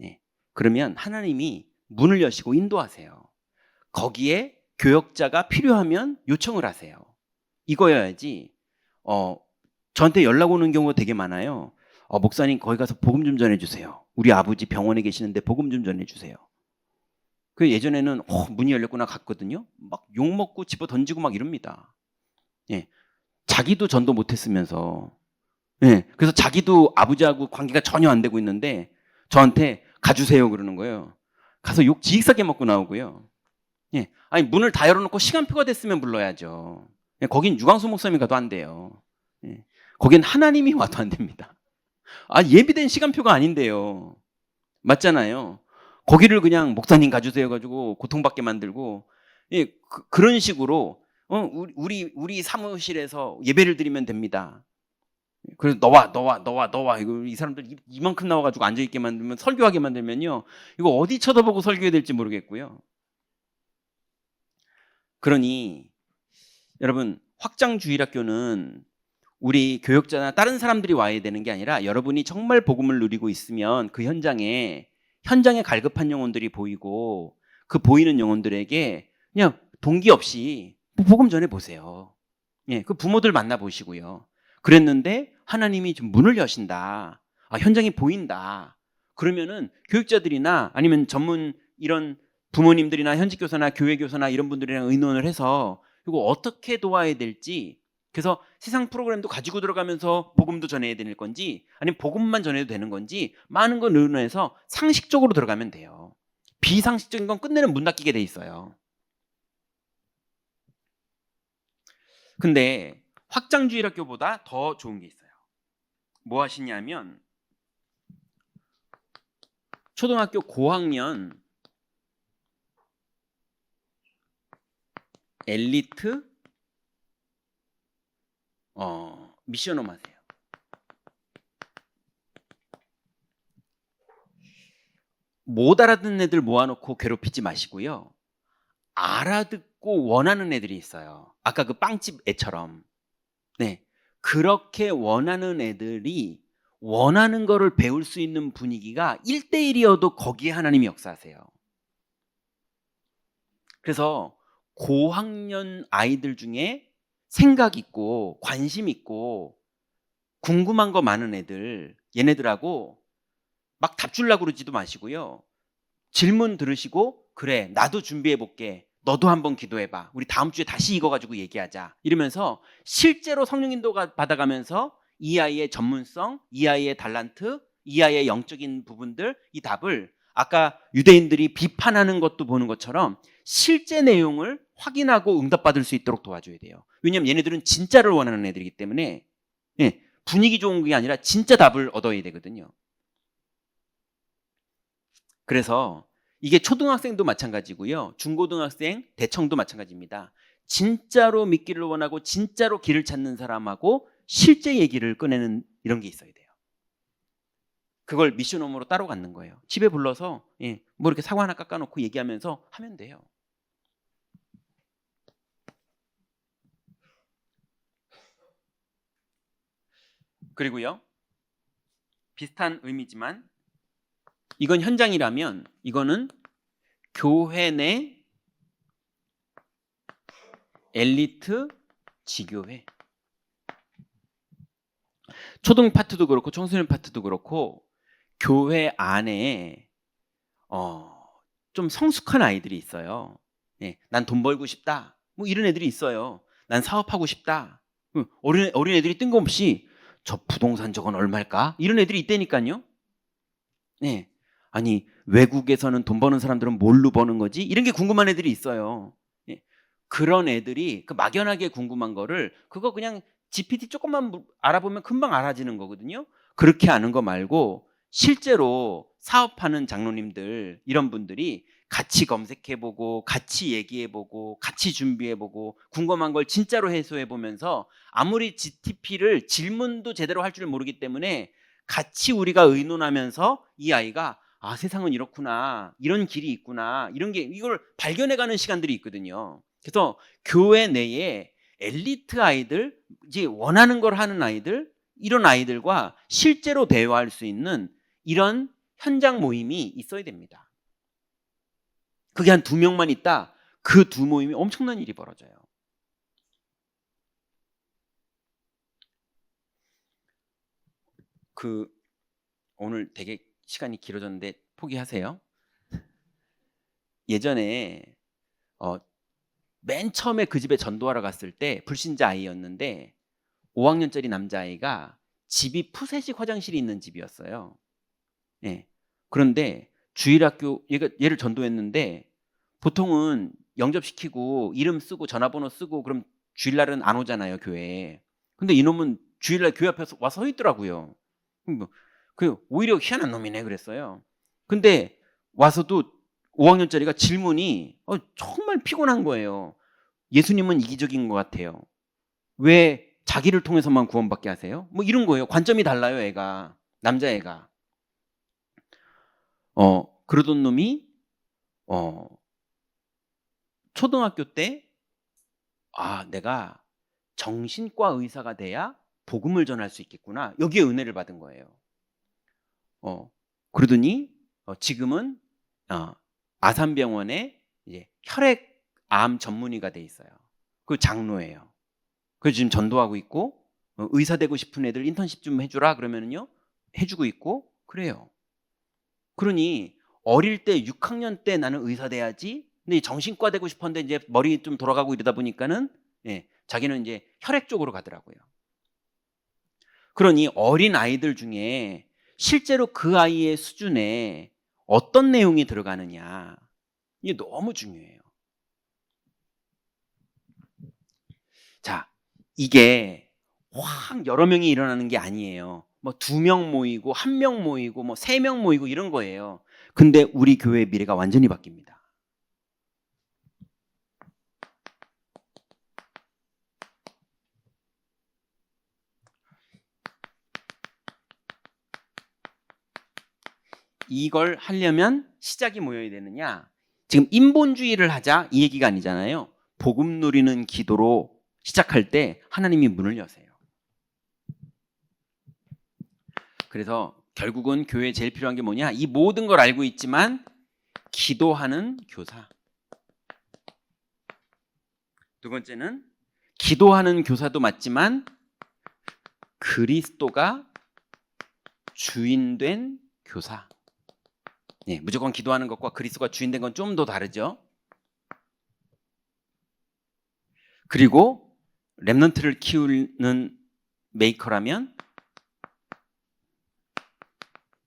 예, 그러면 하나님이 문을 여시고 인도하세요. 거기에 교역자가 필요하면 요청을 하세요. 이거여야지. 저한테 연락 오는 경우가 되게 많아요. 목사님 거기 가서 복음 좀 전해주세요. 우리 아버지 병원에 계시는데 복음 좀 전해주세요. 그 예전에는 문이 열렸구나 갔거든요. 막 욕먹고 집어 던지고 막 이럽니다. 예, 자기도 전도 못했으면서, 예, 그래서 자기도 아버지하고 관계가 전혀 안 되고 있는데 저한테 가주세요 그러는 거예요. 가서 욕 지익사게 먹고 나오고요. 예, 아니 문을 다 열어놓고 시간표가 됐으면 불러야죠. 예, 거긴 유광수 목사님이 가도 안 돼요. 예, 거긴 하나님이 와도 안 됩니다. 예비된 시간표가 아닌데요. 맞잖아요. 거기를 그냥 목사님 가주세요 가지고 고통받게 만들고, 예, 그런 식으로 우리 사무실에서 예배를 드리면 됩니다. 그래서 너와 이거 이 사람들 이만큼 나와가지고 앉아있게 만들면, 설교하게 만들면요, 이거 어디 쳐다보고 설교해야 될지 모르겠고요. 그러니 여러분, 확장주일학교는 우리 교역자나 다른 사람들이 와야 되는 게 아니라 여러분이 정말 복음을 누리고 있으면 그 현장에 갈급한 영혼들이 보이고 그 보이는 영혼들에게 그냥 동기 없이 복음 전해 보세요. 예, 그 부모들 만나 보시고요. 그랬는데 하나님이 좀 문을 여신다. 현장이 보인다. 그러면은 교육자들이나 아니면 전문 이런 부모님들이나 현직 교사나 교회 교사나 이런 분들이랑 의논을 해서 이거 어떻게 도와야 될지, 그래서 세상 프로그램도 가지고 들어가면서 복음도 전해야 되는 건지 아니면 복음만 전해도 되는 건지 많은 걸 의논해서 상식적으로 들어가면 돼요. 비상식적인 건 끝내는 문 닫히게 돼 있어요. 근데 확장주일학교보다 더 좋은 게 있어요. 뭐 하시냐면 초등학교 고학년 엘리트 미션홈 하세요. 못 알아듣는 애들 모아놓고 괴롭히지 마시고요. 알아듣고 원하는 애들이 있어요. 아까 그 빵집 애처럼. 네, 그렇게 원하는 애들이 원하는 거를 배울 수 있는 분위기가 1대1이어도 거기에 하나님이 역사하세요. 그래서 고학년 아이들 중에 생각 있고 관심 있고 궁금한 거 많은 애들, 얘네들하고 막 답 주려고 그러지도 마시고요. 질문 들으시고 그래 나도 준비해 볼게, 너도 한번 기도해봐. 우리 다음 주에 다시 이거 가지고 얘기하자. 이러면서 실제로 성령 인도가 받아가면서 이 아이의 전문성, 이 아이의 달란트, 이 아이의 영적인 부분들, 이 답을 아까 유대인들이 비판하는 것도 보는 것처럼 실제 내용을 확인하고 응답받을 수 있도록 도와줘야 돼요. 왜냐하면 얘네들은 진짜를 원하는 애들이기 때문에 분위기 좋은 게 아니라 진짜 답을 얻어야 되거든요. 그래서 이게 초등학생도 마찬가지고요. 중고등학생, 대청도 마찬가지입니다. 진짜로 믿기를 원하고 진짜로 길을 찾는 사람하고 실제 얘기를 꺼내는 이런 게 있어야 돼요. 그걸 미션홈으로 따로 갖는 거예요. 집에 불러서 뭐 이렇게 사과 하나 깎아놓고 얘기하면서 하면 돼요. 그리고요. 비슷한 의미지만 이건 현장이라면 이거는 교회 내 엘리트 지교회. 초등 파트도 그렇고 청소년 파트도 그렇고 교회 안에 좀 성숙한 아이들이 있어요. 난 돈 벌고 싶다. 뭐 이런 애들이 있어요. 난 사업하고 싶다. 어린 애들이 뜬금없이 저 부동산 저건 얼마일까? 이런 애들이 있다니까요. 아니 외국에서는 돈 버는 사람들은 뭘로 버는 거지? 이런 게 궁금한 애들이 있어요. 그런 애들이 그 막연하게 궁금한 거를 그거 그냥 GPT 조금만 알아보면 금방 알아지는 거거든요. 그렇게 아는 거 말고 실제로 사업하는 장로님들 이런 분들이 같이 검색해보고 같이 얘기해보고 같이 준비해보고 궁금한 걸 진짜로 해소해보면서 아무리 GTP를 질문도 제대로 할 줄 모르기 때문에 같이 우리가 의논하면서 이 아이가 아 세상은 이렇구나 이런 길이 있구나 이런 게 이걸 발견해가는 시간들이 있거든요. 그래서 교회 내에 엘리트 아이들 이제 원하는 걸 하는 아이들 이런 아이들과 실제로 대화할 수 있는 이런 현장 모임이 있어야 됩니다. 그게 한 2명만 있다. 그 두 모임이 엄청난 일이 벌어져요. 오늘 되게 시간이 길어졌는데 포기하세요. 예전에 맨 처음에 그 집에 전도하러 갔을 때 불신자 아이였는데 5학년짜리 남자아이가 집이 푸세식 화장실이 있는 집이었어요. 그런데 주일학교 얘를 전도했는데 보통은 영접시키고 이름 쓰고 전화번호 쓰고 그럼 주일날은 안 오잖아요 교회에. 근데 이놈은 주일날 교회 앞에 와서 서 있더라고요. 오히려 희한한 놈이네 그랬어요. 근데 와서도 5학년짜리가 질문이 정말 피곤한 거예요. 예수님은 이기적인 것 같아요. 왜 자기를 통해서만 구원받게 하세요? 뭐 이런 거예요. 관점이 달라요 애가. 남자애가. 그러던 놈이 초등학교 때 내가 정신과 의사가 돼야 복음을 전할 수 있겠구나. 여기에 은혜를 받은 거예요. 그러더니 지금은 아산병원에 이제 혈액암 전문의가 돼 있어요. 그 장로예요. 그래서 지금 전도하고 있고 의사 되고 싶은 애들 인턴십 좀 해주라 그러면은요 해주고 있고 그래요. 그러니 어릴 때 6학년 때 나는 의사 돼야지. 근데 정신과 되고 싶었는데 이제 머리 좀 돌아가고 이러다 보니까는 자기는 이제 혈액 쪽으로 가더라고요. 그러니 어린 아이들 중에 실제로 그 아이의 수준에 어떤 내용이 들어가느냐 이게 너무 중요해요. 자, 이게 확 여러 명이 일어나는 게 아니에요. 뭐 2명 모이고 1명 모이고 뭐 3명 모이고 이런 거예요. 근데 우리 교회의 미래가 완전히 바뀝니다. 이걸 하려면 시작이 뭐여야 되느냐? 지금 인본주의를 하자 이 얘기가 아니잖아요. 복음 누리는 기도로 시작할 때 하나님이 문을 여세요. 그래서 결국은 교회에 제일 필요한 게 뭐냐? 이 모든 걸 알고 있지만 기도하는 교사. 두 번째는 기도하는 교사도 맞지만 그리스도가 주인된 교사. 무조건 기도하는 것과 그리스도가 주인된 건 좀 더 다르죠. 그리고 렘넌트를 키우는 메이커라면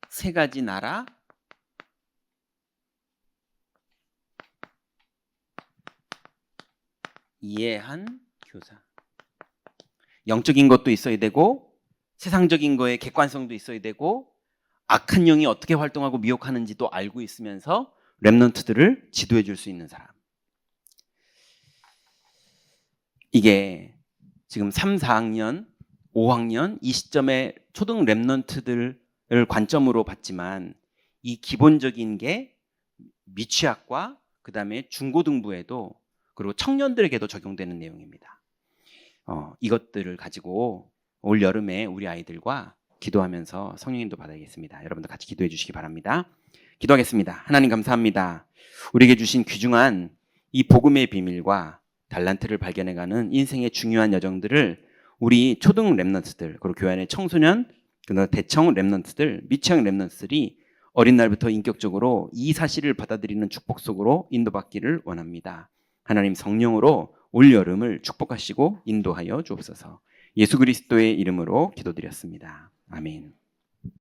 세 가지 나라, 이해한 교사. 영적인 것도 있어야 되고 세상적인 거에 객관성도 있어야 되고 악한 영이 어떻게 활동하고 미혹하는지도 알고 있으면서 렘넌트들을 지도해 줄 수 있는 사람. 이게 지금 3, 4학년, 5학년 이 시점에 초등 렘넌트들을 관점으로 봤지만 이 기본적인 게 미취학과 그다음에 중고등부에도 그리고 청년들에게도 적용되는 내용입니다. 이것들을 가지고 올 여름에 우리 아이들과 기도하면서 성령님도 받아야겠습니다. 여러분도 같이 기도해 주시기 바랍니다. 기도하겠습니다. 하나님 감사합니다. 우리에게 주신 귀중한 이 복음의 비밀과 달란트를 발견해가는 인생의 중요한 여정들을 우리 초등 렘넌트들 그리고 교회 안의 청소년 그다음 대청 렘넌트들 미취학 렘넌트들이 어린 날부터 인격적으로 이 사실을 받아들이는 축복 속으로 인도받기를 원합니다. 하나님 성령으로 올 여름을 축복하시고 인도하여 주옵소서. 예수 그리스도의 이름으로 기도드렸습니다. 아멘.